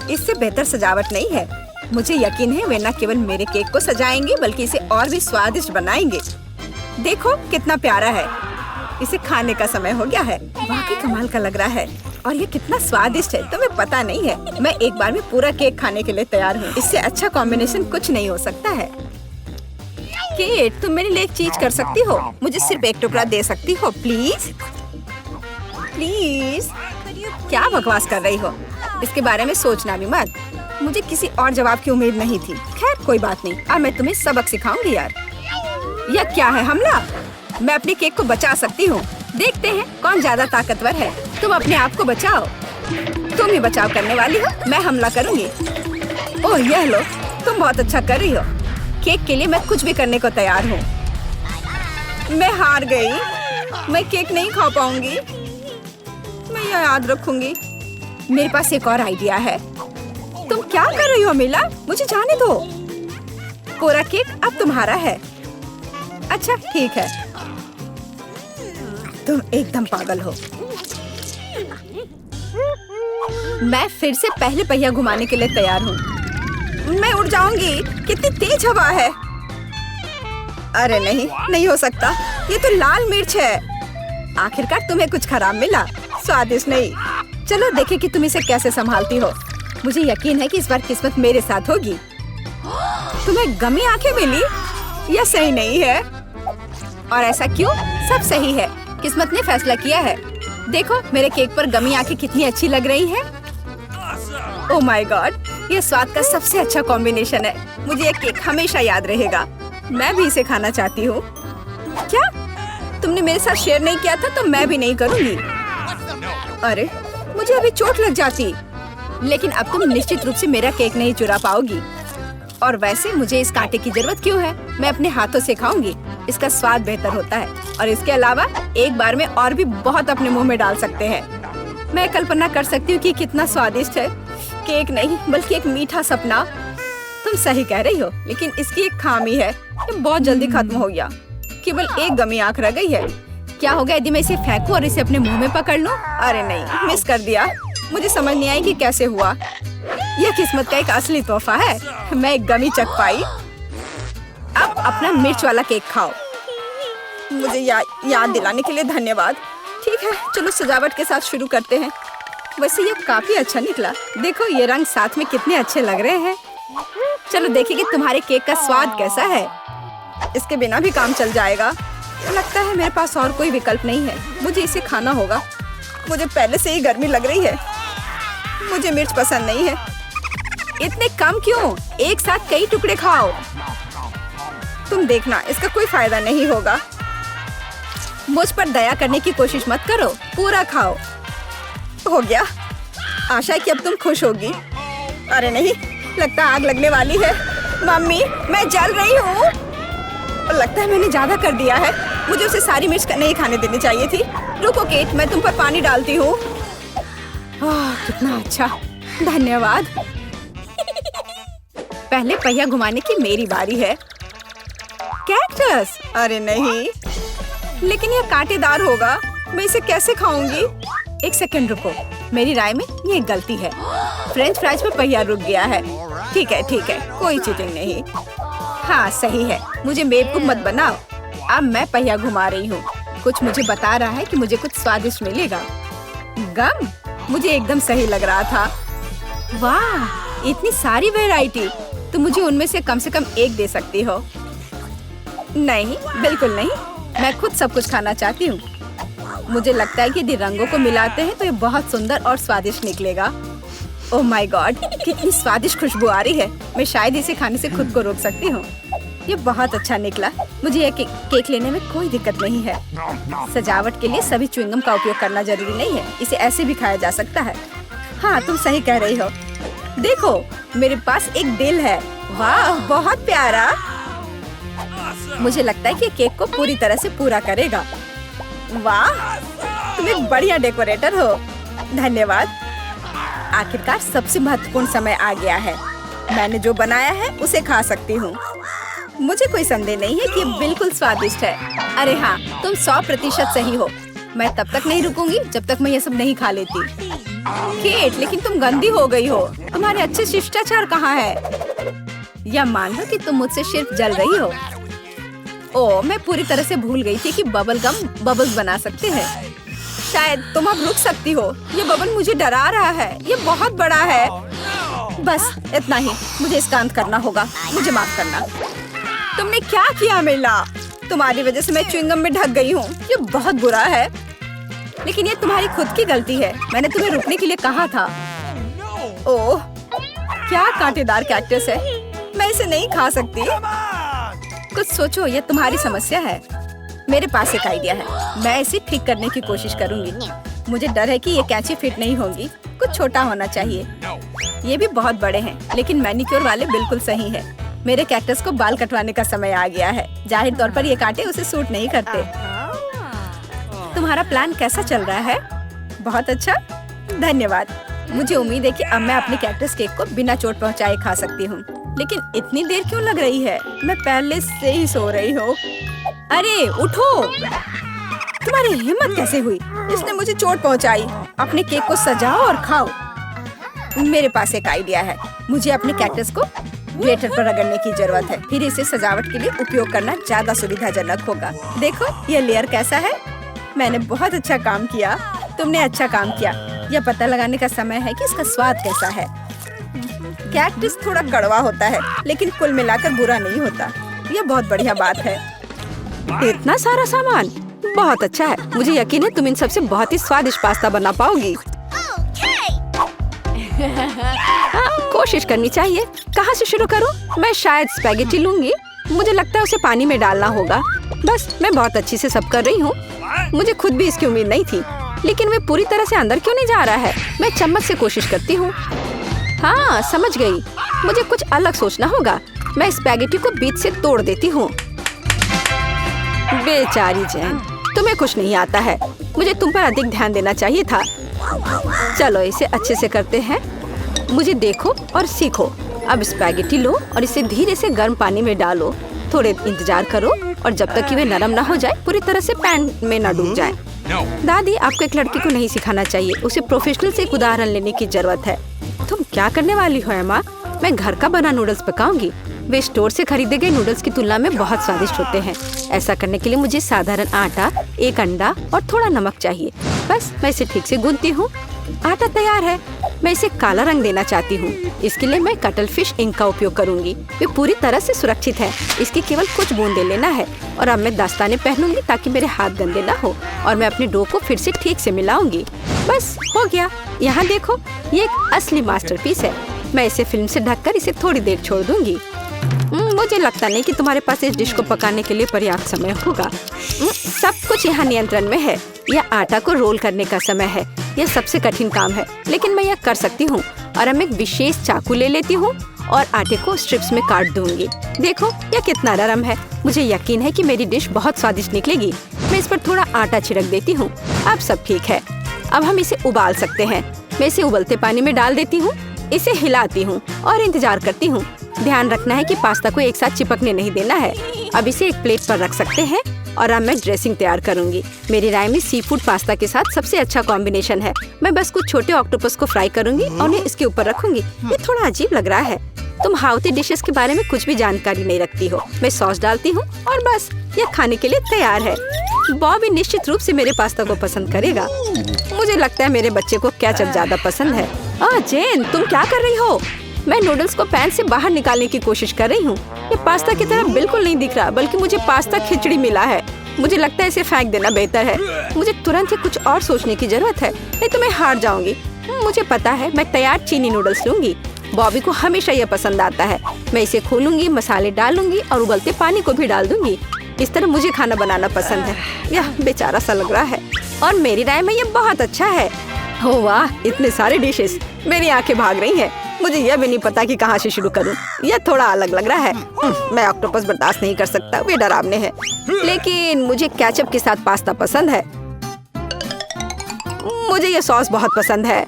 Speaker 1: इससे बेहतर सजावट नहीं है। मुझे यकीन है वे न केवल मेरे केक को सजाएंगे, बल्कि इसे और भी स्वादिष्ट बनाएंगे। देखो कितना प्यारा है। इसे खाने का समय हो गया है। वाकई कमाल का लग रहा है और ये कितना स्वादिष्ट है तुम्हें पता नहीं है। मैं एक बार में पूरा केक खाने के लिए तैयार हूँ। इससे अच्छा कॉम्बिनेशन कुछ नहीं हो सकता है। केट, तुम मेरे लिए एक चीज कर सकती हो? मुझे सिर्फ एक टुकड़ा दे सकती हो प्लीज? प्लीज। क्या बकवास कर रही हो? इसके बारे में सोचना भी मत। मुझे किसी और जवाब की उम्मीद नहीं थी। खैर कोई बात नहीं, अब मैं तुम्हें सबक सिखाऊंगी यार। यह क्या है, हमला? मैं अपने केक को बचा सकती हूँ। देखते हैं कौन ज्यादा ताकतवर है। तुम अपने आप को बचाओ। तुम ही बचाव करने वाली हो, मैं हमला करूंगी। ओह यह लो, तुम बहुत अच्छा कर रही हो। केक के लिए मैं कुछ भी करने को तैयार हूँ। मैं हार गई। मैं केक नहीं खा पाऊंगी। मैं यह याद रखूंगी। मेरे पास एक और आइडिया है। तुम क्या कर रही हो मिला? मुझे जाने दो। पूरा केक अब तुम्हारा है। अच्छा ठीक है। तुम एकदम पागल हो। मैं फिर से पहले पहिया घुमाने के लिए तैयार हूँ। मैं उड़ जाऊंगी। कितनी तेज हवा है। अरे नहीं, नहीं हो सकता। ये तो लाल मिर्च है। आखिरकार तुम्हें कुछ खराब मिला। स्वादिष्ट नहीं। चलो देखें कि तुम इसे कैसे संभालती हो। मुझे यकीन है कि इस बार किस्मत मेरे साथ होगी। तुम्हें गमी आंखें मिली? यह सही नहीं है। और ऐसा क्यों? सब सही है। किस्मत ने फैसला किया है। देखो मेरे केक पर गमी आंखें कितनी अच्छी लग रही है। ओह माय गॉड, ये स्वाद का सबसे अच्छा कॉम्बिनेशन है। मुझे ये केक हमेशा याद रहेगा। मैं भी इसे खाना चाहती हूँ। क्या तुमने मेरे साथ शेयर नहीं किया था? तो मैं भी नहीं करूँगी। अरे मुझे अभी चोट लग जाती। लेकिन अब तुम निश्चित रूप से मेरा केक नहीं चुरा पाओगी। और वैसे मुझे इस कांटे की जरूरत क्यों है? मैं अपने हाथों से खाऊंगी। इसका स्वाद बेहतर होता है। और इसके अलावा एक बार में और भी बहुत अपने मुंह में डाल सकते हैं। मैं कल्पना कर सकती हूँ कि कितना स्वादिष्ट है। केक नहीं बल्कि एक मीठा सपना। तुम सही कह रही हो, लेकिन इसकी एक खामी है। ये बहुत जल्दी खत्म हो गया। केवल एक गमी आंख रह गई है। क्या होगा यदि मैं इसे फेंकूं और इसे अपने मुंह में पकड़ लूं? अरे नहीं, मिस कर दिया। मुझे समझ नहीं आई कि कैसे हुआ। यह किस्मत का एक असली तोहफा है। मैं एक गमी चख पाई। अब अपना मिर्च वाला केक खाओ। मुझे याद दिलाने के लिए धन्यवाद। ठीक है, चलो सजावट के साथ शुरू करते हैं। वैसे ये काफी अच्छा निकला। देखो ये रंग साथ में कितने अच्छे लग रहे हैं। चलो देखें कि तुम्हारे केक का स्वाद कैसा है। इसके बिना भी काम चल जाएगा। लगता है मेरे पास और कोई विकल्प नहीं है। मुझे इसे खाना होगा। मुझे पहले से ही गर्मी लग रही है। मुझे मिर्च पसंद नहीं है। इतने कम क्यों? एक साथ कई टुकड़े खाओ। तुम देखना, इसका कोई फायदा नहीं होगा। मुझ पर दया करने की कोशिश मत करो। पूरा खाओ। हो गया। आशा है कि अब तुम खुश होगी। अरे नहीं, लगता आग लगने वाली है। मम्मी, मैं जल रही हूँ। लगता है मैंने ज्यादा कर दिया है। मुझे उसे सारी मिर्च नहीं खाने देनी चाहिए थी। रुको केट, मैं तुम पर पानी डालती हूँ। कितना अच्छा, धन्यवाद। पहले पहिया घुमाने की मेरी बारी है। कैक्टस? अरे नहीं, लेकिन यह कांटेदार होगा। मैं इसे कैसे खाऊंगी? एक सेकंड रुको, मेरी राय में ये गलती है। फ्रेंच फ्राइज पे पहिया रुक गया है। ठीक है, कोई चीटिंग नहीं। हाँ सही है। मुझे बेवकूफ मत बनाओ। अब मैं पहिया घुमा रही हूँ। कुछ मुझे बता रहा है कि मुझे कुछ स्वादिष्ट मिलेगा। गम? मुझे एकदम सही लग रहा था। वाह, इतनी सारी वैरायटी। तो मुझे उनमें से कम एक दे सकती हो। नहीं, बिल्कुल नहीं। मैं खुद सब कुछ खाना चाहती हूँ। मुझे लगता है कि यदि रंगों को मिलाते हैं तो ये बहुत सुंदर और स्वादिष्ट निकलेगा। ओह माय गॉड, कितनी स्वादिष्ट खुशबू आ रही है। मैं शायद इसे खाने से खुद को रोक सकती हूँ। ये बहुत अच्छा निकला। मुझे यह केक लेने में कोई दिक्कत नहीं है। सजावट के लिए सभी च्युइंगम का उपयोग करना जरूरी नहीं है। इसे ऐसे भी खाया जा सकता है। हाँ, तुम सही कह रही हो। देखो, मेरे पास एक दिल है। वाह, बहुत प्यारा। मुझे लगता है कि केक को पूरी तरह से पूरा करेगा। वाह, तुम एक बढ़िया डेकोरेटर हो। धन्यवाद। आखिरकार सबसे महत्वपूर्ण समय आ गया है। मैंने जो बनाया है उसे खा सकती हूँ। मुझे कोई संदेह नहीं है कि ये बिल्कुल स्वादिष्ट है। अरे हाँ, तुम 100% सही हो। मैं तब तक नहीं रुकूंगी जब तक मैं ये सब नहीं खा लेती। केट, लेकिन तुम गंदी हो गई हो। तुम्हारे अच्छे शिष्टाचार कहाँ है? या मान लो कि तुम मुझसे सिर्फ जल रही हो। ओह, मैं पूरी तरह से भूल गई थी कि बबल गम बबल्स बना सकते हैं। शायद तुम अब रुक सकती हो। ये बबल मुझे डरा रहा है। ये बहुत बड़ा है। बस इतना ही, मुझे इसका अंत करना होगा। मुझे माफ करना। तुमने क्या किया मिला? तुम्हारी वजह से मैं च्युइंगम में ढक गई हूँ। ये बहुत बुरा है, लेकिन ये तुम्हारी खुद की गलती है। मैंने तुम्हें रुकने के लिए कहा था। ओह, क्या कांटेदार कैक्टस है। मैं इसे नहीं खा सकती। कुछ सोचो, ये तुम्हारी समस्या है। मेरे पास एक आइडिया है। मैं इसे ठीक करने की कोशिश करूंगी। मुझे डर है कि ये कैंची फिट नहीं होगी। कुछ छोटा होना चाहिए। ये भी बहुत बड़े हैं, लेकिन मैनिक्योर वाले बिल्कुल सही है। मेरे कैक्टस को बाल कटवाने का समय आ गया है। जाहिर तौर पर ये कांटे उसे सूट नहीं करते। तुम्हारा प्लान कैसा चल रहा है? बहुत अच्छा, धन्यवाद। मुझे उम्मीद है कि अब मैं अपने कैक्टस केक को बिना चोट पहुंचाए खा सकती हूँ। लेकिन इतनी देर क्यों लग रही है? मैं पहले से ही सो रही हूँ। अरे उठो! तुम्हारी हिम्मत कैसे हुई? इसने मुझे चोट पहुंचाई। अपने केक को सजाओ और खाओ। मेरे पास एक आइडिया है। मुझे अपने कैक्टस को ग्लेटर पर रगड़ने की जरूरत है। फिर इसे सजावट के लिए उपयोग करना ज्यादा सुविधाजनक होगा। देखो ये लेयर कैसा है। मैंने बहुत अच्छा काम किया। तुमने अच्छा काम किया। यह पता लगाने का समय है कि इसका स्वाद कैसा है। कैक्टस थोड़ा कड़वा होता है, लेकिन कुल मिलाकर बुरा नहीं होता। यह बहुत बढ़िया बात है। इतना सारा सामान बहुत अच्छा है। मुझे यकीन है तुम इन सबसे बहुत ही स्वादिष्ट पास्ता बना पाओगी। कोशिश करनी चाहिए। कहाँ से शुरू करूँ? मैं शायद स्पैगेटी लूंगी। मुझे लगता है उसे पानी में डालना होगा। बस मैं बहुत अच्छी से सब कर रही हूँ। मुझे खुद भी इसकी उम्मीद नहीं थी, लेकिन वे पूरी तरह से अंदर क्यों नहीं जा रहा है? मैं चम्मच से कोशिश करती हूँ। हाँ, समझ गई। मुझे कुछ अलग सोचना होगा। मैं स्पैगेटी को बीच से तोड़ देती हूँ। बेचारी जैन, तुम्हें कुछ नहीं आता है। मुझे तुम पर अधिक ध्यान देना चाहिए था। चलो इसे अच्छे से करते हैं। मुझे देखो और सीखो। अब स्पैगेटी लो और इसे धीरे से गर्म पानी में डालो। थोड़े इंतजार करो और जब तक कि वे नरम ना हो जाए, पूरी तरह से पैन में ना डूब जाए। दादी, आपको एक लड़की को नहीं सिखाना चाहिए। उसे प्रोफेशनल से एक उदाहरण लेने की जरूरत है। तुम क्या करने वाली हो एमा? मैं घर का बना नूडल्स पकाऊंगी। वे स्टोर से खरीदे गए नूडल्स की तुलना में बहुत स्वादिष्ट होते हैं। ऐसा करने के लिए मुझे साधारण आटा, एक अंडा और थोड़ा नमक चाहिए। बस मैं इसे ठीक से गूंथती हूँ। आटा तैयार है। मैं इसे काला रंग देना चाहती हूँ। इसके लिए मैं कटल फिश इंक का उपयोग करूँगी। वे पूरी तरह से सुरक्षित है। इसकी केवल कुछ बूंदे लेना है। और अब मैं दस्ताने पहनूंगी ताकि मेरे हाथ गंदे ना हो। और मैं अपने डो को फिर से ठीक से मिलाऊंगी। बस हो गया। यहाँ देखो, ये एक असली मास्टरपीस है। मैं इसे फिल्म से ढककर इसे थोड़ी देर छोड़ दूंगी। मुझे लगता नहीं कि तुम्हारे पास इस डिश को पकाने के लिए पर्याप्त समय होगा। सब कुछ यहाँ नियंत्रण में है। यह आटा को रोल करने का समय है। यह सबसे कठिन काम है, लेकिन मैं यह कर सकती हूँ। और अब एक विशेष चाकू ले लेती हूँ और आटे को स्ट्रिप्स में काट दूंगी। देखो यह कितना नरम है। मुझे यकीन है कि मेरी डिश बहुत स्वादिष्ट निकलेगी। मैं इस पर थोड़ा आटा छिड़क देती हूँ। अब सब ठीक है। अब हम इसे उबाल सकते हैं। मैं इसे उबलते पानी में डाल देती हूँ। इसे हिलाती हूँ और इंतजार करती हूँ। ध्यान रखना है कि पास्ता को एक साथ चिपकने नहीं देना है। अब इसे एक प्लेट पर रख सकते हैं और अब मैं ड्रेसिंग तैयार करूंगी। मेरी राय में सी फूड पास्ता के साथ सबसे अच्छा कॉम्बिनेशन है। मैं बस कुछ छोटे ऑक्टोपस को फ्राई करूंगी और उन्हें इसके ऊपर रखूंगी। ये थोड़ा अजीब लग रहा है। तुम हाउती डिशेस के बारे में कुछ भी जानकारी नहीं रखती हो। मैं सॉस डालती हूँ और बस यह खाने के लिए तैयार है। बॉबी निश्चित रूप से मेरे पास्ता को पसंद करेगा। मुझे लगता है मेरे बच्चे को केचप ज्यादा पसंद है। जेन, तुम क्या कर रही हो? मैं नूडल्स को पैन से बाहर निकालने की कोशिश कर रही हूँ। ये पास्ता की तरह बिल्कुल नहीं दिख रहा, बल्कि मुझे पास्ता खिचड़ी मिला है। मुझे लगता है इसे फेंक देना बेहतर है। मुझे तुरंत ही कुछ और सोचने की जरूरत है, नहीं तो मैं हार जाऊंगी। मुझे पता है, मैं तैयार चीनी नूडल्स लूंगी। बॉबी को हमेशा यह पसंद आता है। मैं इसे खोलूंगी, मसाले डालूंगी और उबलते पानी को भी डाल दूंगी। इस तरह मुझे खाना बनाना पसंद है। यह बेचारा सा लग रहा है और मेरी राय में यह बहुत अच्छा है। ओह वाह, इतने सारे डिशेस। मेरी आंखें भाग रही हैं। मुझे यह भी नहीं पता कि कहाँ से शुरू करूं। यह थोड़ा अलग लग रहा है। मैं ऑक्टोपस बर्दाश्त नहीं कर सकता, वे डरावने हैं। लेकिन मुझे केचप के साथ पास्ता पसंद है। मुझे यह सॉस बहुत पसंद है।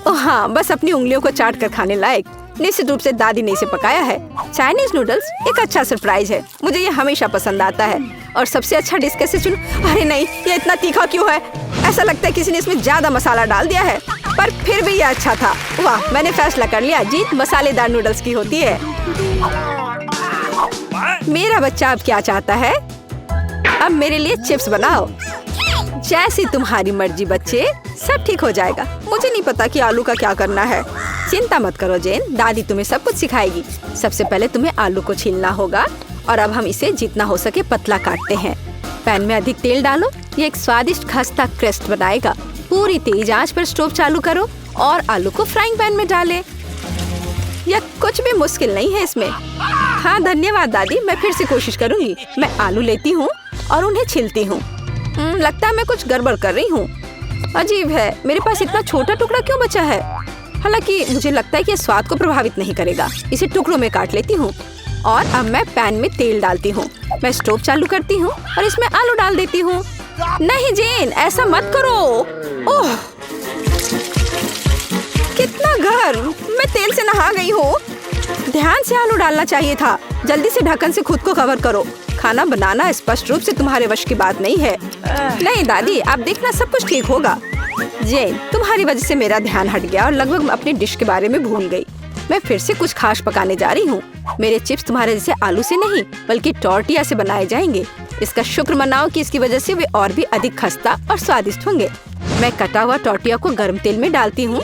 Speaker 1: ओह हाँ, बस अपनी उंगलियों को चाट कर खाने लायक। निश्चित रूप से दादी ने इसे पकाया है। चाइनीज नूडल्स एक अच्छा सरप्राइज है। मुझे यह हमेशा पसंद आता है। और सबसे अच्छा डिश कैसे चुनूं? अरे नहीं, ये इतना तीखा क्यों है? ऐसा लगता है किसी ने इसमें ज्यादा मसाला डाल दिया है, पर फिर भी यह अच्छा था। वाह, मैंने फैसला कर लिया, जीत मसालेदार नूडल्स की होती है। मेरा बच्चा अब क्या चाहता है? अब मेरे लिए चिप्स बनाओ। जैसी तुम्हारी मर्जी बच्चे, सब ठीक हो जाएगा। मुझे नहीं पता कि आलू का क्या करना है। चिंता मत करो जेन, दादी तुम्हें सब कुछ सिखाएगी। सबसे पहले तुम्हें आलू को छीलना होगा और अब हम इसे जितना हो सके पतला काटते हैं। पैन में अधिक तेल डालो, ये एक स्वादिष्ट खस्ता क्रेस्ट बनाएगा। पूरी तेज आंच पर स्टोव चालू करो और आलू को फ्राइंग पैन में डालें। यह कुछ भी मुश्किल नहीं है इसमें। हाँ धन्यवाद दादी, मैं फिर से कोशिश करूंगी। मैं आलू लेती हूँ और उन्हें छीलती हूँ। लगता है मैं कुछ गड़बड़ कर रही हूँ। अजीब है, मेरे पास इतना छोटा टुकड़ा क्यों बचा है? हालांकि मुझे लगता है कि यह स्वाद को प्रभावित नहीं करेगा। इसे टुकड़ों में काट लेती हूँ और अब मैं पैन में तेल डालती हूँ। मैं स्टोव चालू करती हूँ और इसमें आलू डाल देती हूँ। नहीं जेन, ऐसा मत करो। ओह कितना गर्म, मैं तेल से नहा गई हूँ। ध्यान से आलू डालना चाहिए था। जल्दी से ढक्कन से खुद को कवर करो। खाना बनाना स्पष्ट रूप से तुम्हारे वश की बात नहीं है। नहीं दादी, आप देखना सब कुछ ठीक होगा। जेन, तुम्हारी वजह से मेरा ध्यान हट गया और लगभग अपनी डिश के बारे में भूल गई। मैं फिर से कुछ खास पकाने जा रही हूँ। मेरे चिप्स तुम्हारे जैसे आलू से नहीं बल्कि टॉर्टिया से बनाए जाएंगे। इसका शुक्र मनाओ कि इसकी वजह से वे और भी अधिक खस्ता और स्वादिष्ट होंगे। मैं कटा हुआ टॉर्टिया को गर्म तेल में डालती हूँ।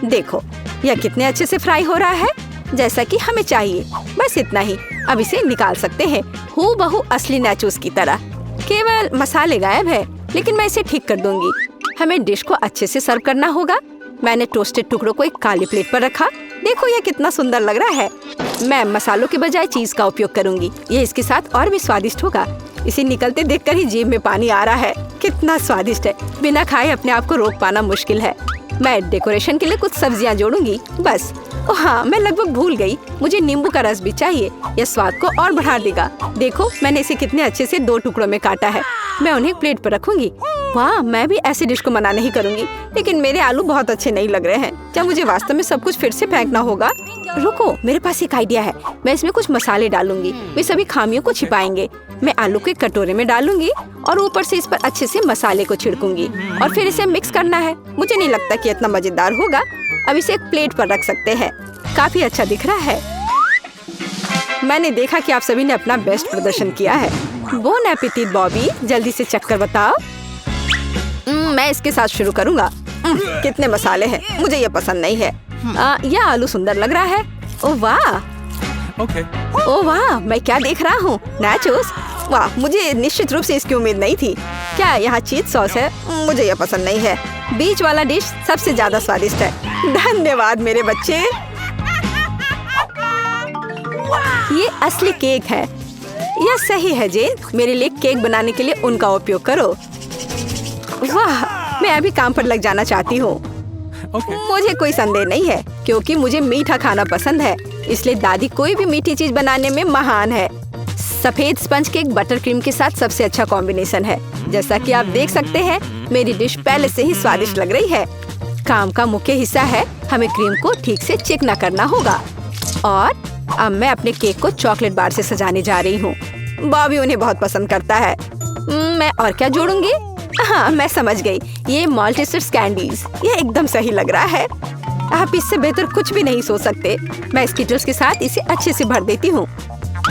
Speaker 1: देखो यह कितने अच्छे से फ्राई हो रहा है, जैसा कि हमें चाहिए। बस इतना ही, अब इसे निकाल सकते हैं। हूबहू असली नाचोस की तरह। केवल मसाले गायब है, लेकिन मैं इसे ठीक कर दूंगी। हमें डिश को अच्छे से सर्व करना होगा। मैंने टोस्टेड टुकड़ों को एक काली प्लेट पर रखा। देखो यह कितना सुंदर लग रहा है। मैं मसालों के बजाय चीज का उपयोग करूंगी। ये इसके साथ और भी स्वादिष्ट होगा। इसे निकलते देखकर ही जीभ में पानी आ रहा है। कितना स्वादिष्ट है, बिना खाए अपने आप को रोक पाना मुश्किल है। मैं डेकोरेशन के लिए कुछ सब्जियां जोड़ूंगी बस। ओह हाँ, मैं लगभग भूल गई, मुझे नींबू का रस भी चाहिए। यह स्वाद को और बढ़ा देगा। देखो मैंने इसे कितने अच्छे से 2 टुकड़ों में काटा है। मैं उन्हें प्लेट पर रखूंगी। वाह, मैं भी ऐसे डिश को मना नहीं करूंगी, लेकिन मेरे आलू बहुत अच्छे नहीं लग रहे हैं। क्या मुझे वास्तव में सब कुछ फिर से फेंकना होगा? रुको, मेरे पास एक आइडिया है। मैं इसमें कुछ मसाले डालूंगी, वे सभी खामियों को छिपाएंगे। मैं आलू को एक कटोरे में डालूंगी और ऊपर से इस पर अच्छे से मसाले को छिड़कूंगी और फिर इसे मिक्स करना है। मुझे नहीं लगता कि इतना मजेदार होगा। अब इसे एक प्लेट पर रख सकते हैं। काफी अच्छा दिख रहा है। मैंने देखा कि आप सभी ने अपना बेस्ट प्रदर्शन किया है। बोन एपेटिट बॉबी, जल्दी से चक्कर बताओ। मैं इसके साथ शुरू करूंगा। कितने मसाले हैं, मुझे ये पसंद नहीं है। यह आलू सुंदर लग रहा है। ओह वाह, ओह वाह, मैं क्या देख रहा हूँ? नाचोस। वाह, मुझे निश्चित रूप से इसकी उम्मीद नहीं थी। क्या यहाँ चीज सॉस है? मुझे यह पसंद नहीं है। बीच वाला डिश सबसे ज्यादा स्वादिष्ट है। धन्यवाद मेरे बच्चे। ये असली केक है। यह सही है जेन, मेरे लिए केक बनाने के लिए उनका उपयोग करो। वाह, मैं अभी काम पर लग जाना चाहती हूँ। मुझे कोई संदेह नहीं है, क्योंकि मुझे मीठा खाना पसंद है। इसलिए दादी कोई भी मीठी चीज बनाने में महान है। सफेद स्पंज केक बटर क्रीम के साथ सबसे अच्छा कॉम्बिनेशन है। जैसा कि आप देख सकते हैं, मेरी डिश पहले से ही स्वादिष्ट लग रही है। काम का मुख्य हिस्सा है, हमें क्रीम को ठीक से चिकना करना होगा। और अब मैं अपने केक को चॉकलेट बार से सजाने जा रही हूँ। बॉबी उन्हें बहुत पसंद करता है। मैं और क्या जोड़ूंगी? हाँ, मैं समझ गई। ये माल्टेसर्स कैंडीज, ये एकदम सही लग रहा है। आप इससे बेहतर कुछ भी नहीं सोच सकते। मैं स्किटल्स के साथ इसे अच्छे से भर देती हूँ।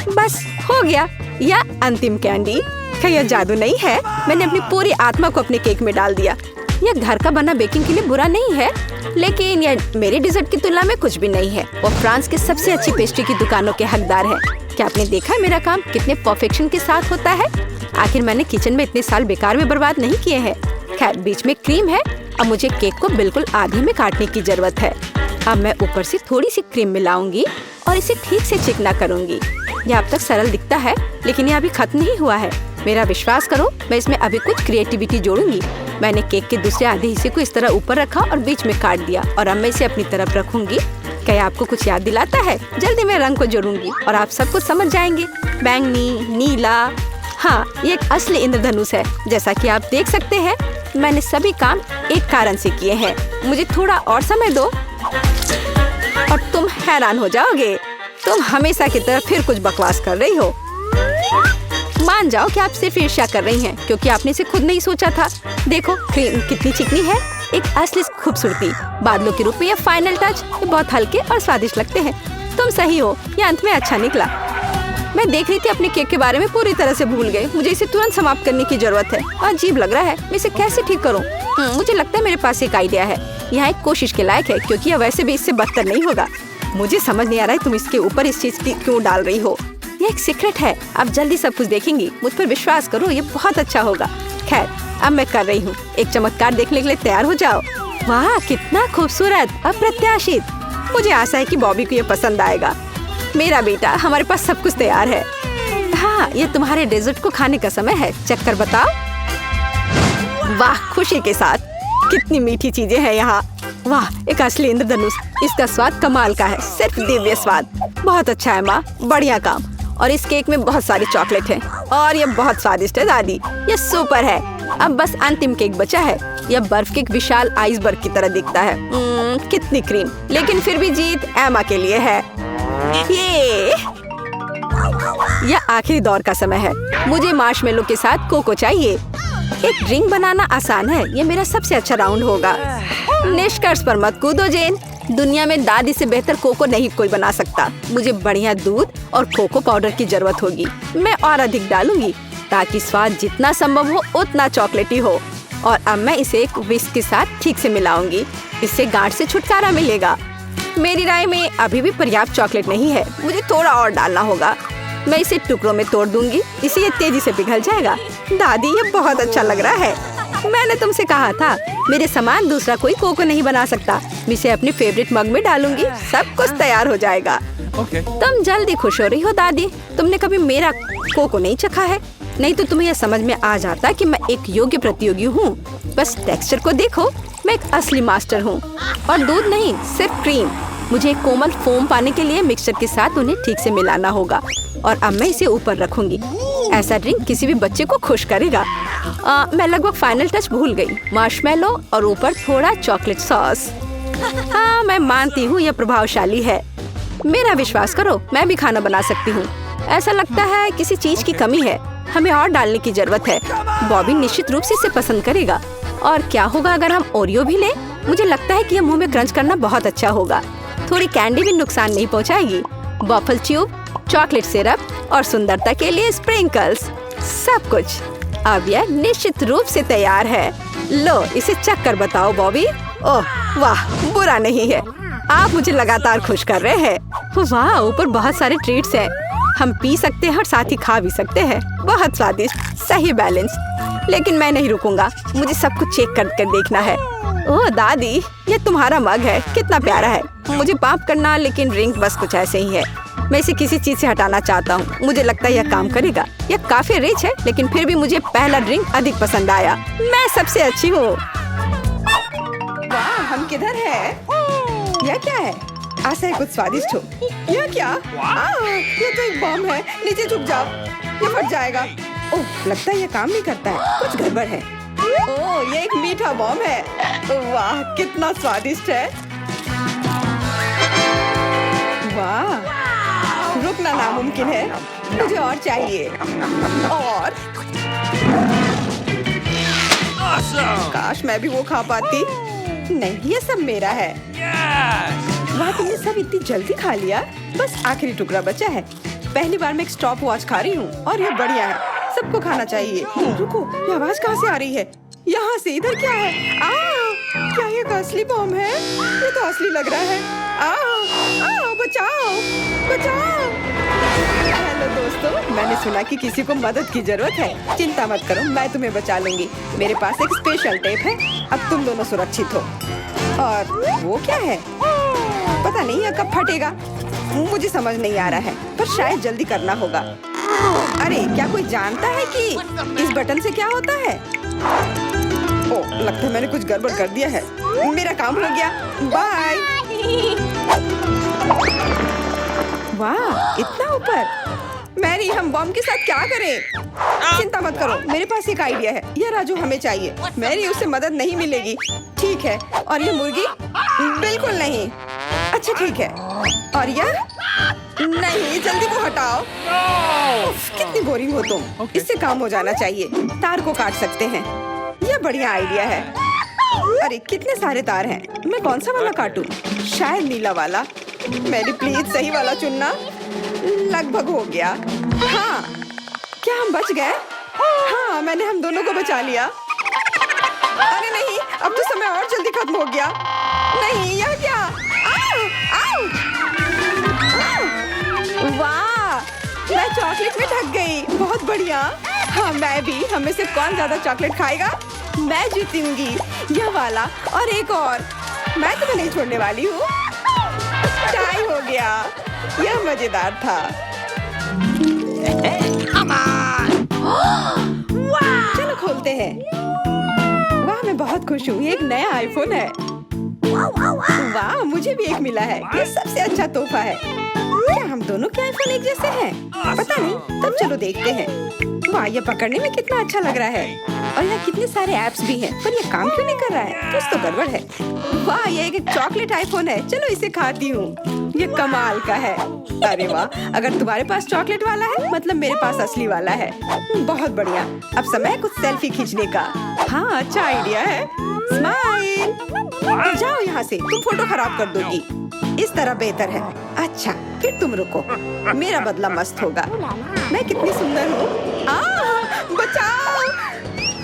Speaker 1: बस हो गया। यह अंतिम कैंडी। क्या यह जादू नहीं है? मैंने अपनी पूरी आत्मा को अपने केक में डाल दिया। यह घर का बना बेकिंग के लिए बुरा नहीं है, लेकिन यह मेरे डिजर्ट की तुलना में कुछ भी नहीं है। वो फ्रांस के सबसे अच्छी पेस्ट्री की दुकानों के हकदार हैं। क्या आपने देखा है मेरा काम कितने परफेक्शन के साथ होता है? आखिर मैंने किचन में इतने साल बेकार में बर्बाद नहीं किए हैं। खैर, बीच में क्रीम है। अब मुझे केक को बिल्कुल आधे में काटने की जरूरत है। अब मैं ऊपर से थोड़ी सी क्रीम मिलाऊंगी और इसे ठीक से चिकना करूंगी। यह अब तक सरल दिखता है, लेकिन यह अभी खत्म नहीं हुआ है। मेरा विश्वास करो, मैं इसमें अभी कुछ क्रिएटिविटी जोड़ूंगी। मैंने केक के दूसरे आधे हिस्से को इस तरह ऊपर रखा और बीच में काट दिया और अब मैं इसे अपनी तरफ रखूंगी। क्या आपको कुछ याद दिलाता है? जल्दी मैं रंग को जोड़ूंगी और आप सब कुछ समझ जाएंगे। बैंगनी, नीला। हाँ, ये एक असली इंद्रधनुष है। जैसा कि आप देख सकते हैं, मैंने सभी काम एक कारण से किए हैं। मुझे थोड़ा और समय दो और तुम हैरान हो जाओगे। तुम हमेशा की तरह फिर कुछ बकवास कर रही हो। मान जाओ कि आप सिर्फ ईर्ष्या कर रही हैं, क्योंकि आपने इसे खुद नहीं सोचा था। देखो क्रीम कितनी चिकनी है, एक असली खूबसूरती। बादलों के रूप में यह फाइनल टच। ये बहुत हल्के और स्वादिष्ट लगते हैं। तुम सही हो, ये अंत में अच्छा निकला। मैं देख रही थी अपने केक के बारे में पूरी तरह से भूल गई। मुझे इसे तुरंत समाप्त करने की जरूरत है। अजीब लग रहा है, मैं इसे कैसे ठीक करूं? मुझे लगता है मेरे पास एक आइडिया है। यहाँ एक कोशिश के लायक है, क्योंकि यह वैसे भी इससे बदतर नहीं होगा। मुझे समझ नहीं आ रहा है तुम इसके ऊपर इस चीज की क्यों डाल रही हो। ये एक सीक्रेट है। अब जल्दी सब कुछ देखेंगी। मुझ पर विश्वास करो, ये बहुत अच्छा होगा। खैर, अब मैं कर रही हूँ। एक चमत्कार देखने के लिए तैयार हो जाओ। वाह, कितना खूबसूरत, अप्रत्याशित। मुझे आशा है कि बॉबी को ये पसंद आएगा। मेरा बेटा, हमारे पास सब कुछ तैयार है। हाँ, ये तुम्हारे डेजर्ट को खाने का समय है। चक्कर बताओ। वाह, खुशी के साथ। कितनी मीठी चीजें हैं यहाँ। वाह, एक असली इंद्रधनुष। इसका स्वाद कमाल का है, सिर्फ दिव्य स्वाद। बहुत अच्छा है माँ, बढ़िया काम। और इस केक में बहुत सारी चॉकलेट है और ये बहुत स्वादिष्ट है दादी। ये सुपर है। अब बस अंतिम केक बचा है। यह बर्फ के एक विशाल आइसबर्ग की तरह दिखता है। कितनी क्रीम, लेकिन फिर भी जीत एमा के लिए है। यह आखिरी दौर का समय है। मुझे मार्शमेलो के साथ कोको चाहिए। एक ड्रिंक बनाना आसान है। ये मेरा सबसे अच्छा राउंड होगा। निष्कर्ष पर मत कूदो जेन। दुनिया में दादी से बेहतर कोको नहीं कोई बना सकता। मुझे बढ़िया दूध और कोको पाउडर की जरूरत होगी। मैं और अधिक डालूंगी ताकि स्वाद जितना संभव हो उतना चॉकलेटी हो। और अब मैं इसे एक विस्क के साथ ठीक से मिलाऊंगी। इससे गांठ से छुटकारा मिलेगा। मेरी राय में अभी भी पर्याप्त चॉकलेट नहीं है। मुझे थोड़ा और डालना होगा। मैं इसे टुकड़ों में तोड़ दूंगी। इसे ये तेजी से पिघल जाएगा। दादी, ये बहुत अच्छा लग रहा है। मैंने तुमसे कहा था, मेरे समान दूसरा कोई कोको नहीं बना सकता। मैं इसे अपने फेवरेट मग में डालूंगी। सब कुछ तैयार हो जाएगा। तुम जल्दी खुश हो रही हो दादी। तुमने कभी मेरा कोको नहीं चखा है, नहीं तो तुम्हें यह समझ में आ जाता कि मैं एक योग्य प्रतियोगी हूँ। बस टेक्सचर को देखो, मैं एक असली मास्टर हूँ। और दूध नहीं, सिर्फ क्रीम। मुझे एक कोमल फोम पाने के लिए मिक्सचर के साथ उन्हें ठीक से मिलाना होगा। और अब मैं इसे ऊपर रखूंगी। ऐसा ड्रिंक किसी भी बच्चे को खुश करेगा। मैं लगभग फाइनल टच भूल गई। मार्शमेलो और ऊपर थोड़ा चॉकलेट सॉस। हाँ, मैं मानती हूँ यह प्रभावशाली है। मेरा विश्वास करो, मैं भी खाना बना सकती हूँ। ऐसा लगता है किसी चीज की कमी है। हमें और डालने की जरूरत है। बॉबी निश्चित रूप से इसे पसंद करेगा। और क्या होगा अगर हम ओरियो भी लें? मुझे लगता है कि यह मुंह में क्रंच करना बहुत अच्छा होगा। थोड़ी कैंडी भी नुकसान नहीं पहुँचाएगी। वॉफल ट्यूब, चॉकलेट सिरप और सुंदरता के लिए स्प्रिंकल्स, सब कुछ। अब यह निश्चित रूप से तैयार है। लो, इसे चख कर बताओ बॉबी। ओह वाह, बुरा नहीं है। आप मुझे लगातार खुश कर रहे हैं। वाह, ऊपर बहुत सारे ट्रीट्स हैं। हम पी सकते हैं और साथ ही खा भी सकते हैं। बहुत स्वादिष्ट, सही बैलेंस। लेकिन मैं नहीं रुकूंगा। मुझे सब कुछ चेक कर देखना है। ओह दादी, ये तुम्हारा मग है। कितना प्यारा है। मुझे माफ करना, लेकिन ड्रिंक बस कुछ ऐसे ही है। मैं इसे किसी चीज से हटाना चाहता हूँ। मुझे लगता है यह काम करेगा। यह काफी रिच है, लेकिन फिर भी मुझे पहला ड्रिंक अधिक पसंद आया। मैं सबसे अच्छी हूँ। वाह, हम किधर हैं? यह क्या है? आशा है कुछ स्वादिष्ट हो। यह क्या? ये तो एक बम है। नीचे झुक जाओ, ये फट जाएगा। ओह, लगता है यह काम नहीं करता है। कुछ गड़बड़ है। ओह, ये एक मीठा बम है। वाह, कितना स्वादिष्ट है। वाह, रुकना नामुमकिन है। मुझे और चाहिए। और काश मैं भी वो खा पाती। नहीं, ये सब मेरा है। वाह, तुमने सब इतनी जल्दी खा लिया। बस आखिरी टुकड़ा बचा है। पहली बार मैं एक स्टॉप वॉच खा रही हूँ और ये बढ़िया है। सबको खाना चाहिए। रुको, ये आवाज कहाँ से आ रही है? यहाँ से। इधर क्या है? क्या ये असली बम है? ये तो असली लग रहा है। बचाओ, बचाओ। हेलो दोस्तों, मैंने सुना कि किसी को मदद की जरूरत है। चिंता मत करो, मैं तुम्हें बचा लूंगी। मेरे पास एक स्पेशल टेप है। अब तुम दोनों सुरक्षित हो। और वो क्या है? पता नहीं यह कब फटेगा। मुझे समझ नहीं आ रहा है, पर शायद जल्दी करना होगा। अरे, क्या कोई जानता है कि इस बटन से क्या होता है? ओह, लगता है मैंने कुछ गड़बड़ कर दिया है। मेरा काम हो गया। बाय। वाह, इतना ऊपर। मैरी, हम बॉम्ब के साथ क्या करें? चिंता मत करो, मेरे पास एक आइडिया है। यह राजू हमें चाहिए। मैरी, उससे मदद नहीं मिलेगी। ठीक है। और ये मुर्गी? बिल्कुल नहीं। अच्छा ठीक है। और यह? नहीं, जल्दी को हटाओ। उफ, कितनी बोरिंग हो तुम। इससे काम हो जाना चाहिए। तार को काट सकते हैं। यह बढ़िया आइडिया है। अरे, कितने सारे तार हैं। मैं कौन सा वाला काटूं? शायद नीला वाला। मेरी प्लीज सही वाला चुनना। लगभग हो गया। हाँ, क्या हम बच गए? हाँ, मैंने हम दोनों को बचा लिया। अरे नहीं, अब तो समय और जल्दी खत्म हो गया। नहीं, यह क्या? आओ, आओ! वाह, मैं चॉकलेट में ढक गई। बहुत बढ़िया। हाँ, मैं भी। हम में से कौन ज्यादा चॉकलेट खाएगा? मैं जीतूंगी। यह वाला और एक और। मैं तुम्हें नहीं छोड़ने वाली हूँ। टाई हो गया। यह मजेदार था। चलो खोलते हैं। वाह, मैं बहुत खुश हूँ। ये एक नया आईफोन है। वाह, मुझे भी एक मिला है। ये सबसे अच्छा तोहफा है। क्या हम दोनों के आईफोन एक जैसे हैं? पता नहीं, तब चलो देखते हैं। वाह, ये पकड़ने में कितना अच्छा लग रहा है। और यहाँ कितने सारे ऐप्स भी हैं, पर ये काम क्यों नहीं कर रहा है? कुछ तो गड़बड़ है। वाह, ये एक चॉकलेट आईफोन है। चलो इसे खाती हूँ। ये कमाल का है। अरे वाह, अगर तुम्हारे पास चॉकलेट वाला है, मतलब मेरे पास असली वाला है। बहुत बढ़िया। अब समय है कुछ सेल्फी खींचने का। हाँ, अच्छा आइडिया है। स्माइल। जाओ यहाँ से, तुम फोटो खराब कर दोगी। इस तरह बेहतर है। अच्छा, फिर तुम रुको। मेरा बदला मस्त होगा। मैं कितनी सुंदर हूँ। बचाओ!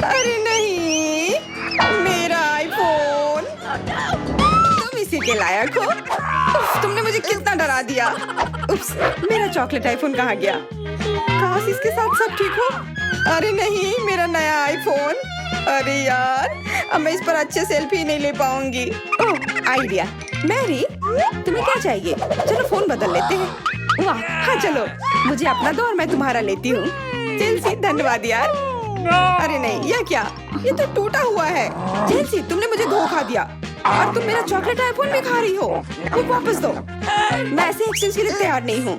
Speaker 1: अरे नहीं, मेरा आईफोन। तुम इसी के लायक हो। तुमने मुझे कितना डरा दिया। उप्स, मेरा चॉकलेट आईफोन कहाँ गया? काश इसके साथ सब ठीक हो। अरे नहीं, मेरा नया आईफोन। अरे यार, अब मैं इस पर अच्छे सेल्फी नहीं ले पाऊंगी। ओह, आइडिया। मैरी, तुम्हें क्या चाहिए? चलो फोन बदल लेते हैं। वाह, हाँ चलो। मुझे अपना दो और मैं तुम्हारा लेती हूँ। चेल्सी, धन्यवाद यार। अरे नहीं, यह क्या? ये तो टूटा हुआ है। चेल्सी, तुमने मुझे धोखा दिया और तुम मेरा चॉकलेट आईफोन भी खा रही हो। वो वापस दो। मैं ऐसे एक्सचेंज के लिए तैयार नहीं हूँ।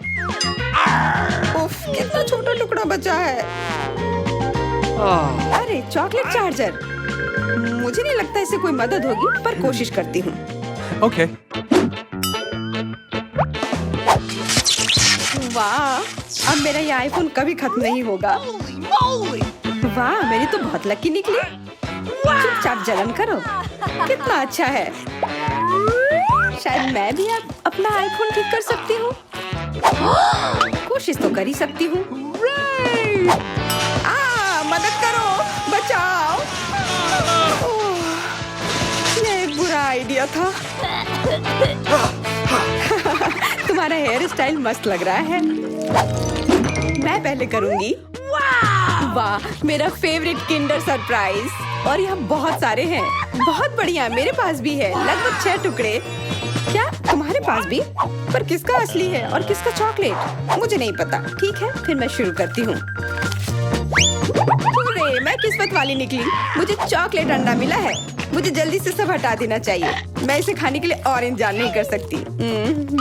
Speaker 1: उफ, कितना छोटा टुकड़ा बचा है। अरे, चॉकलेट चार्जर। मुझे नहीं लगता इससे कोई मदद होगी, पर कोशिश करती हूँ।
Speaker 2: Okay.
Speaker 1: वाह, अब मेरा ये आईफोन कभी खत्म नहीं होगा। वाह, मेरी तो बहुत लकी निकली। चुपचाप जलन करो। कितना अच्छा है। शायद मैं भी अब अपना आईफोन ठीक कर सकती हूँ। कोशिश तो कर ही सकती हूँ। मदद करो, बचाओ। ये एक बुरा आइडिया था। तुम्हारा हेयर स्टाइल मस्त लग रहा है। मैं पहले करूंगी। वाह, मेरा फेवरेट किंडर सरप्राइज। और यहाँ बहुत सारे हैं। बहुत बढ़िया, मेरे पास भी है। लगभग 6 टुकड़े। क्या तुम्हारे पास भी? पर किसका असली है और किसका चॉकलेट? मुझे नहीं पता। ठीक है, फिर मैं शुरू करती हूँ। अरे, मैं किस्मत वाली निकली। मुझे चॉकलेट अंडा मिला है। मुझे जल्दी से सब हटा देना चाहिए। मैं इसे खाने के लिए और इंतजार नहीं कर सकती।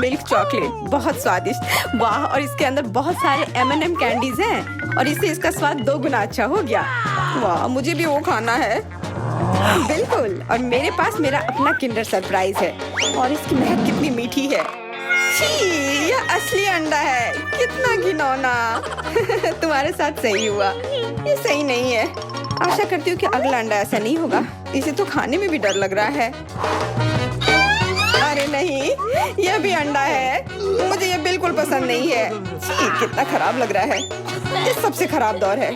Speaker 1: मिल्क चॉकलेट, बहुत स्वादिष्ट। वाह, और इसके अंदर बहुत सारे M&M कैंडीज हैं और इससे इसका स्वाद 2 गुना अच्छा हो गया। वाह, मुझे भी वो खाना है। बिल्कुल, और मेरे पास मेरा अपना किंडर सरप्राइज है और इसकी महक कितनी मीठी है। छी, यह असली अंडा है। कितना घिनौना। तुम्हारे साथ सही हुआ। ये सही नहीं है। आशा करती हूँ कि अगला अंडा ऐसा नहीं होगा। इसे तो खाने में भी डर लग रहा है। अरे नहीं, यह भी अंडा है। मुझे ये बिल्कुल पसंद नहीं है। छी, कितना खराब लग रहा है। ये सबसे खराब दौर है।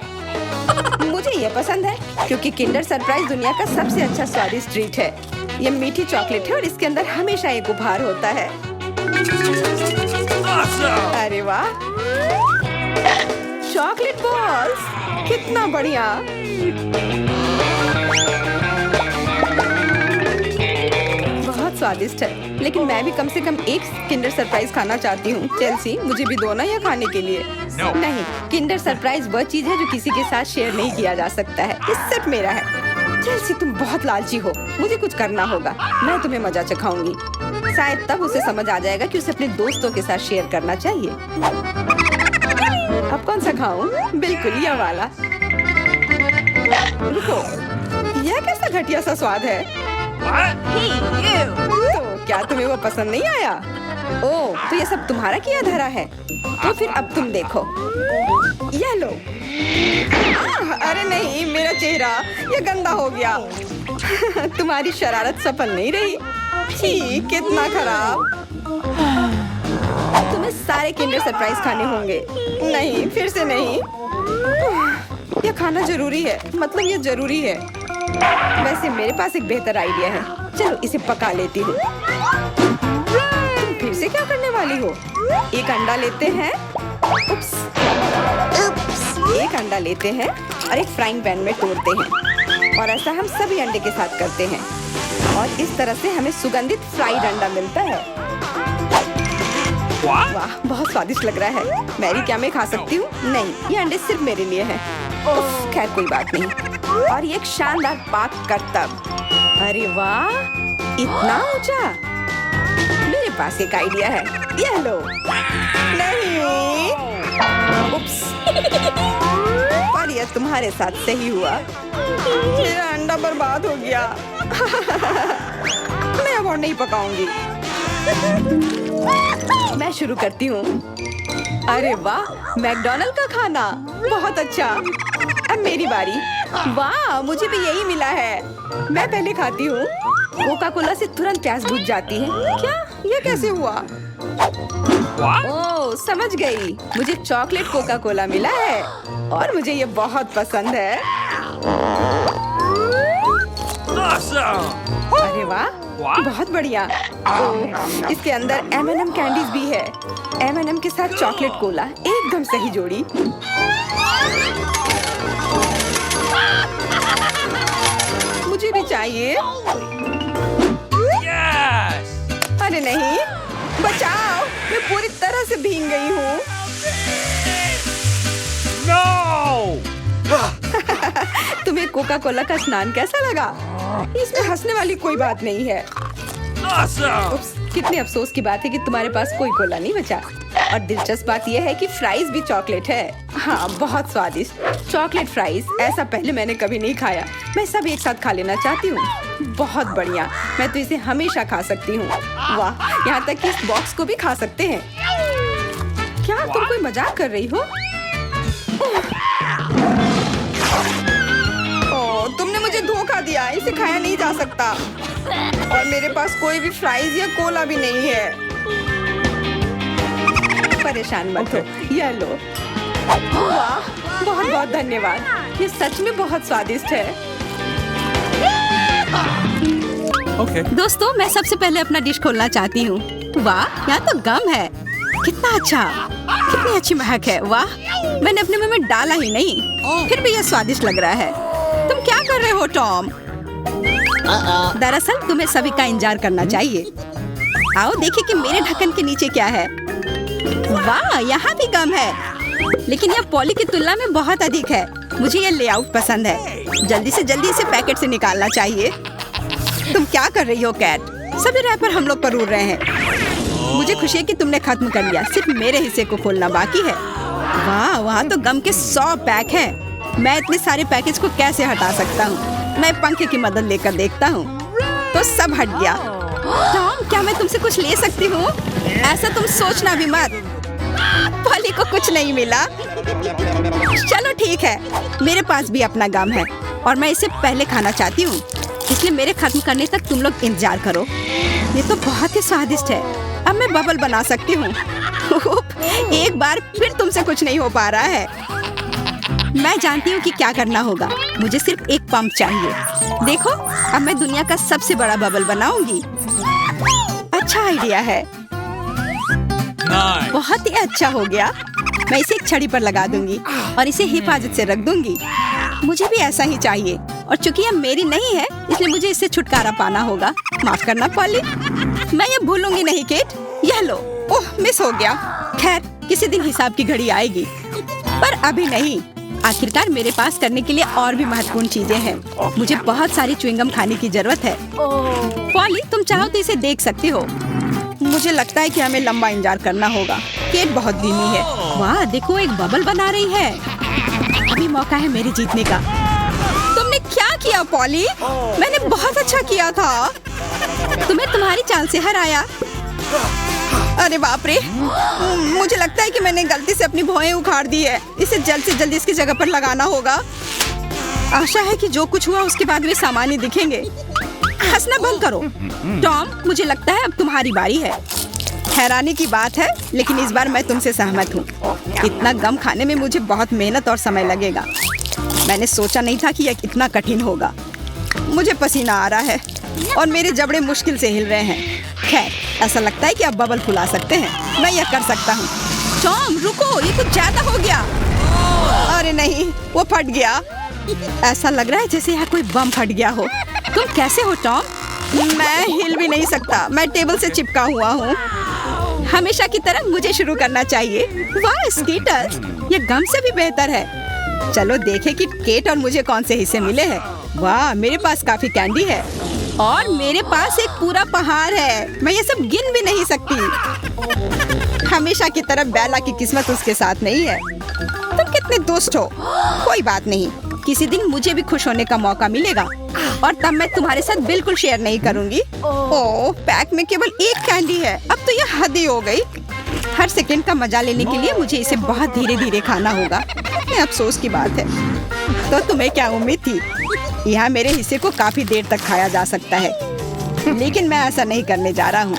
Speaker 1: मुझे ये पसंद है क्योंकि किंडर सरप्राइज दुनिया का सबसे अच्छा स्वादिष्ट ट्रीट है। ये मीठी चॉकलेट है और इसके अंदर हमेशा एक उपहार होता है। अरे वाह, चॉकलेट बॉल्स, कितना बढ़िया। बहुत स्वादिष्ट है, लेकिन मैं भी कम से कम एक किंडर सरप्राइज खाना चाहती हूँ। चेल्सी, मुझे भी दो ना यह खाने के लिए।
Speaker 2: No.
Speaker 1: नहीं, किंडर सरप्राइज वह चीज है जो किसी के साथ शेयर नहीं किया जा सकता है। ये सिर्फ मेरा है। चेल्सी, तुम बहुत लालची हो। मुझे कुछ करना होगा। मैं तुम्हें मजा चखाऊंगी। शायद तब उसे समझ आ जाएगा कि उसे अपने दोस्तों के साथ शेयर करना चाहिए। अब कौन सा खाऊं? बिल्कुल यह वाला। रुको, यह कैसा घटिया सा स्वाद है? तो क्या तुम्हें वो पसंद नहीं आया? ओह, तो ये सब तुम्हारा किया धरा है। तो फिर अब तुम देखो। यह लो। अरे नहीं, मेरा चेहरा ये गंदा हो गया। तुम्हारी शरारत सफल नहीं रही। छी, कितना खराब। तुम्हें सारे किंडर सरप्राइज खाने होंगे। नहीं, फिर से नहीं। यह खाना जरूरी है, मतलब ये जरूरी है। वैसे मेरे पास एक बेहतर आइडिया है। चलो इसे पका लेती हूँ। तुम फिर से क्या करने वाली हो? एक अंडा लेते हैं। उप्स। एक अंडा लेते हैं और एक फ्राइंग पैन में तोड़ते हैं और ऐसा हम सभी अंडे के साथ करते हैं और इस तरह से हमें सुगंधित फ्राइड अंडा मिलता है। वाह, बहुत स्वादिष्ट लग रहा है। मैरी, क्या मैं खा सकती हूँ? नहीं, ये अंडे सिर्फ मेरे लिए हैं। खैर कोई बात नहीं। और ये एक शानदार पाक करतब। अरे वाह, इतना ऊंचा। मेरे पास एक आइडिया है। ये लो। नहीं। उप्स। पर यह तुम्हारे साथ सही हुआ। मेरा अंडा बर्बाद हो गया। मैं अब और नहीं पकाऊंगी। मैं शुरू करती हूँ। अरे वाह, मैकडॉनल्ड का खाना, बहुत अच्छा। अब मेरी बारी। वाह, मुझे भी यही मिला है। मैं पहले खाती हूँ। कोका कोला से तुरंत प्यास बुझ जाती है। क्या? ये कैसे हुआ? ओह, समझ गई। मुझे चॉकलेट कोका कोला मिला है और मुझे ये बहुत पसंद है। अरे वाह, बहुत बढ़िया। ओह, इसके अंदर M&M कैंडीज भी है। M&M के साथ चॉकलेट कोला, एकदम सही जोड़ी। मुझे भी चाहिए। अरे नहीं, बचाओ, मैं पूरी तरह से भीग गई हूँ। तुम्हें कोका कोला का स्नान कैसा लगा? इसमें हंसने वाली कोई बात नहीं है। उप्स, कितने अफसोस की बात है कि तुम्हारे पास कोई कोला नहीं बचा। और दिलचस्प बात यह है कि फ्राइज भी चॉकलेट है। हाँ, बहुत स्वादिष्ट चॉकलेट फ्राइज। ऐसा पहले मैंने कभी नहीं खाया। मैं सब एक साथ खा लेना चाहती हूँ। बहुत बढ़िया, मैं तो इसे हमेशा खा सकती हूँ। वाह, यहाँ तक कि इस बॉक्स को भी खा सकते हैं। क्या तुम कोई मजाक कर रही हो? ओह, तुमने मुझे धोखा दिया। इसे खाया नहीं जा सकता और मेरे पास कोई भी फ्राइज या कोला भी नहीं है। परेशान मत हो, ये लो। वाह, बहुत बहुत धन्यवाद। ये सच में बहुत स्वादिष्ट है। दोस्तों, मैं सबसे पहले अपना डिश खोलना चाहती हूँ। वाह, यहाँ तो गम है। कितना अच्छा, कितनी अच्छी महक है। वाह, मैंने अपने मुंह में डाला ही नहीं, फिर भी यह स्वादिष्ट लग रहा है। तुम क्या कर रहे हो टॉम? दरअसल तुम्हें सभी का इंतजार करना चाहिए। आओ देखिए कि मेरे ढक्कन के नीचे क्या है। वाह, यहाँ भी गम है, लेकिन यह पॉली की तुलना में बहुत अधिक है। मुझे यह लेआउट पसंद है। जल्दी से जल्दी इसे पैकेट से निकालना चाहिए। तुम क्या कर रही हो कैट? सभी रैपर हम लोग पर उड़ रहे हैं। मुझे खुशी है कि तुमने खत्म कर लिया। सिर्फ मेरे हिस्से को खोलना बाकी है। वाह, वहाँ तो गम के 100 पैक हैं। मैं इतने सारे पैकेज को कैसे हटा सकता हूँ? मैं पंखे की मदद लेकर देखता हूँ। तो सब हट गया। टॉम, क्या मैं तुमसे कुछ ले सकती हूँ? ऐसा तुम सोचना भी मत। पॉली को कुछ नहीं मिला। चलो ठीक है, मेरे पास भी अपना गम है और मैं इसे पहले खाना चाहती हूँ, इसलिए मेरे खत्म करने तक तुम लोग इंतजार करो। ये तो बहुत ही स्वादिष्ट है। अब मैं बबल बना सकती हूँ। एक बार फिर तुमसे कुछ नहीं हो पा रहा है। मैं जानती हूँ कि क्या करना होगा। मुझे सिर्फ एक पंप चाहिए। देखो, अब मैं दुनिया का सबसे बड़ा बबल बनाऊंगी। अच्छा आइडिया है। बहुत ही अच्छा हो गया। मैं इसे एक छड़ी पर लगा दूंगी और इसे हिफाजत से रख दूंगी। मुझे भी ऐसा ही चाहिए और चूंकि यह मेरी नहीं है, इसलिए मुझे इससे छुटकारा पाना होगा। माफ करना पॉली, मैं ये भूलूंगी नहीं केट। यह लो। ओह, मिस हो गया। खैर, किसी दिन हिसाब की घड़ी आएगी, पर अभी नहीं। आखिरकार मेरे पास करने के लिए और भी महत्वपूर्ण चीजें हैं। मुझे बहुत सारी च्युइंगम खाने की जरूरत है। पॉली, तुम चाहो तो इसे देख सकती हो। मुझे लगता है कि हमें लंबा इंतजार करना होगा। केट बहुत धीमी है। वाह, देखो, एक बबल बना रही है। अभी मौका है मेरे जीतने का। तुमने क्या किया पॉली? मैंने बहुत अच्छा किया था। तुम्हें तुम्हारी चाल से हराया। अरे बाप रे, मुझे लगता है कि मैंने गलती से अपनी भौहें उखाड़ दी है। इसे जल्द से जल्द इसकी जगह पर लगाना होगा। आशा है कि जो कुछ हुआ उसके बाद वे सामान्य दिखेंगे। हंसना बंद करो। टॉम, मुझे लगता है अब तुम्हारी बारी है। हैरानी की बात है, लेकिन इस बार मैं तुमसे सहमत हूँ। इतना गम खाने में मुझे बहुत मेहनत और समय लगेगा। मैंने सोचा नहीं था कि यह इतना कठिन होगा। मुझे पसीना आ रहा है और मेरे जबड़े मुश्किल से हिल रहे हैं। खैर, ऐसा लगता है कि अब बबल फुला सकते हैं। मैं यह कर सकता हूँ। टॉम रुको, ये कुछ ज्यादा हो गया। अरे नहीं, वो फट गया। ऐसा लग रहा है जैसे यहाँ कोई बम फट गया हो। तुम कैसे हो टॉम? मैं हिल भी नहीं सकता, मैं टेबल से चिपका हुआ हूँ। हमेशा की तरह मुझे शुरू करना चाहिए। वाह स्कीटर्स, ये गम से भी बेहतर है। चलो देखें कि केट और मुझे कौन से हिस्से मिले हैं। वाह, मेरे पास काफी कैंडी है और मेरे पास एक पूरा पहाड़ है। मैं ये सब गिन भी नहीं सकती। हमेशा की तरह बेला की किस्मत उसके साथ नहीं है। तुम कितने दुष्ट हो। कोई बात नहीं, किसी दिन मुझे भी खुश होने का मौका मिलेगा और तब मैं तुम्हारे साथ बिल्कुल शेयर नहीं करूंगी। ओह, पैक में केवल एक कैंडी है। अब तो यह हद ही हो गई। हर सेकंड का मजा लेने के लिए मुझे इसे बहुत धीरे धीरे खाना होगा। ये अफसोस की बात है। तो तुम्हें क्या उम्मीद थी? यहाँ मेरे हिस्से को काफी देर तक खाया जा सकता है, लेकिन मैं ऐसा नहीं करने जा रहा हूँ।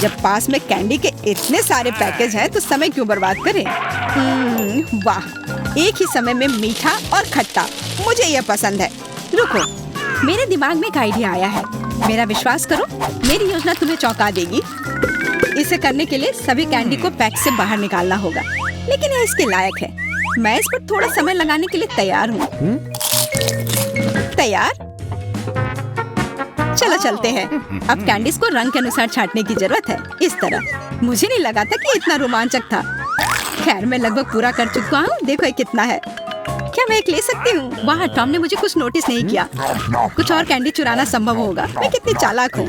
Speaker 1: जब पास में कैंडी के इतने सारे पैकेज हैं, तो समय क्यों बर्बाद करें? वाह, एक ही समय में मीठा और खट्टा, मुझे यह पसंद है। रुको, मेरे दिमाग में एक आइडिया आया है। मेरा विश्वास करो, मेरी योजना तुम्हें चौंका देगी। इसे करने के लिए सभी कैंडी को पैक से बाहर निकालना होगा, लेकिन यह इसके लायक है। मैं इस पर थोड़ा समय लगाने के लिए तैयार हूँ। तैयार? चलो चलते हैं। अब कैंडीज को रंग के अनुसार छांटने की जरूरत है। इस तरह। मुझे नहीं लगा था कि इतना रोमांचक था। खैर, मैं लगभग पूरा कर चुका हूँ। देखो ये कितना है। क्या मैं एक ले सकती हूँ? वाह, टॉम ने मुझे कुछ नोटिस नहीं किया। कुछ और कैंडी चुराना संभव होगा। मैं कितनी चालाक हूँ।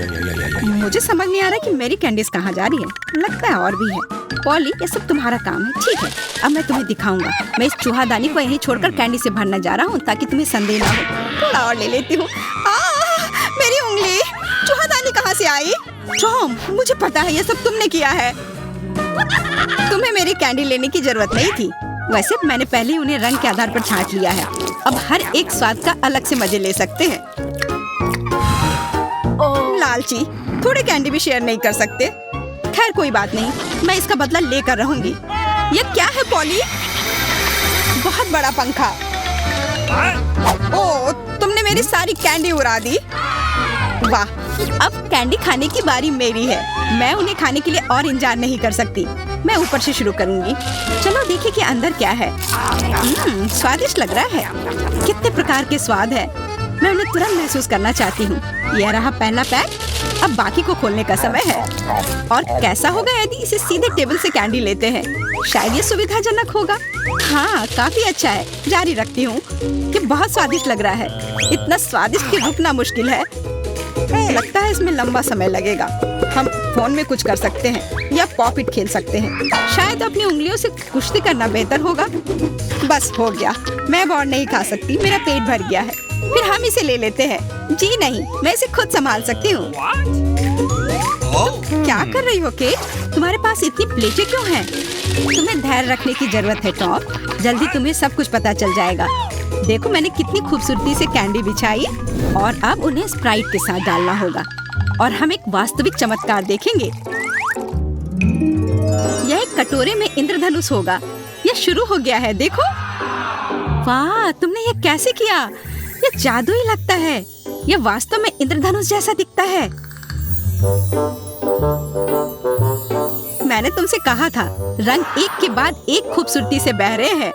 Speaker 1: मुझे समझ नहीं आ रहा कि मेरी कैंडीज कहाँ जा रही है। लगता है और भी है। पॉली, ये सब तुम्हारा काम है। ठीक है, अब मैं तुम्हें दिखाऊंगा। मैं इस चूहादानी को यहीं छोड़कर कैंडी से भरने जा रहा हूँ, ताकि तुम्हें संदेह ना हो। थोड़ा और ले लेती हूँ। मेरी उंगली! चूहादानी कहाँ से आई? टॉम, मुझे पता है ये सब तुमने किया है। तुम्हें मेरी कैंडी लेने की जरूरत नहीं थी। वैसे मैंने पहले ही उन्हें रंग के आधार पर छांट लिया है। अब हर एक स्वाद का अलग से मजे ले सकते हैं। लालची, थोड़े कैंडी भी शेयर नहीं कर सकते। खैर कोई बात नहीं, मैं इसका बदला लेकर रहूंगी। ये क्या है पॉली? बहुत बड़ा पंखा। ओह, तुमने मेरी सारी कैंडी उड़ा दी। वाह, अब कैंडी खाने की बारी मेरी है। मैं उन्हें खाने के लिए और इंतजार नहीं कर सकती। मैं ऊपर से शुरू करूंगी। चलो देखिए कि अंदर क्या है। स्वादिष्ट लग रहा है। कितने प्रकार के स्वाद है। मैं उन्हें तुरंत महसूस करना चाहती हूँ। यह रहा पहला पैक। अब बाकी को खोलने का समय है। और कैसा होगा यदि इसे सीधे टेबल से कैंडी लेते हैं? शायद ये सुविधाजनक होगा। हाँ, काफी अच्छा है। जारी रखती हूँ। ये बहुत स्वादिष्ट लग रहा है। इतना स्वादिष्ट कि रुकना मुश्किल है। लगता है इसमें लंबा समय लगेगा। हम फोन में कुछ कर सकते हैं या पॉपिट खेल सकते हैं। शायद अपनी उंगलियों से कुश्ती करना बेहतर होगा। बस हो गया। मैं अब और नहीं खा सकती। मेरा पेट भर गया है। फिर हम इसे ले लेते हैं। जी नहीं, मैं इसे खुद संभाल सकती हूँ। क्या कर रही हो केट? तुम्हारे पास इतनी प्लेटें क्यों हैं? तुम्हें धैर्य रखने की जरूरत है टॉम। जल्दी तुम्हें सब कुछ पता चल जाएगा। देखो मैंने कितनी खूबसूरती से कैंडी बिछाई और अब उन्हें स्प्राइट के साथ डालना होगा और हम एक वास्तविक चमत्कार देखेंगे। यह एक कटोरे में इंद्रधनुष होगा। यह शुरू हो गया है, देखो। वाह, तुमने ये कैसे किया? यह जादू ही लगता है। यह वास्तव में इंद्रधनुष जैसा दिखता है। मैंने तुमसे कहा था, रंग एक के बाद एक खूबसूरती से बह रहे हैं।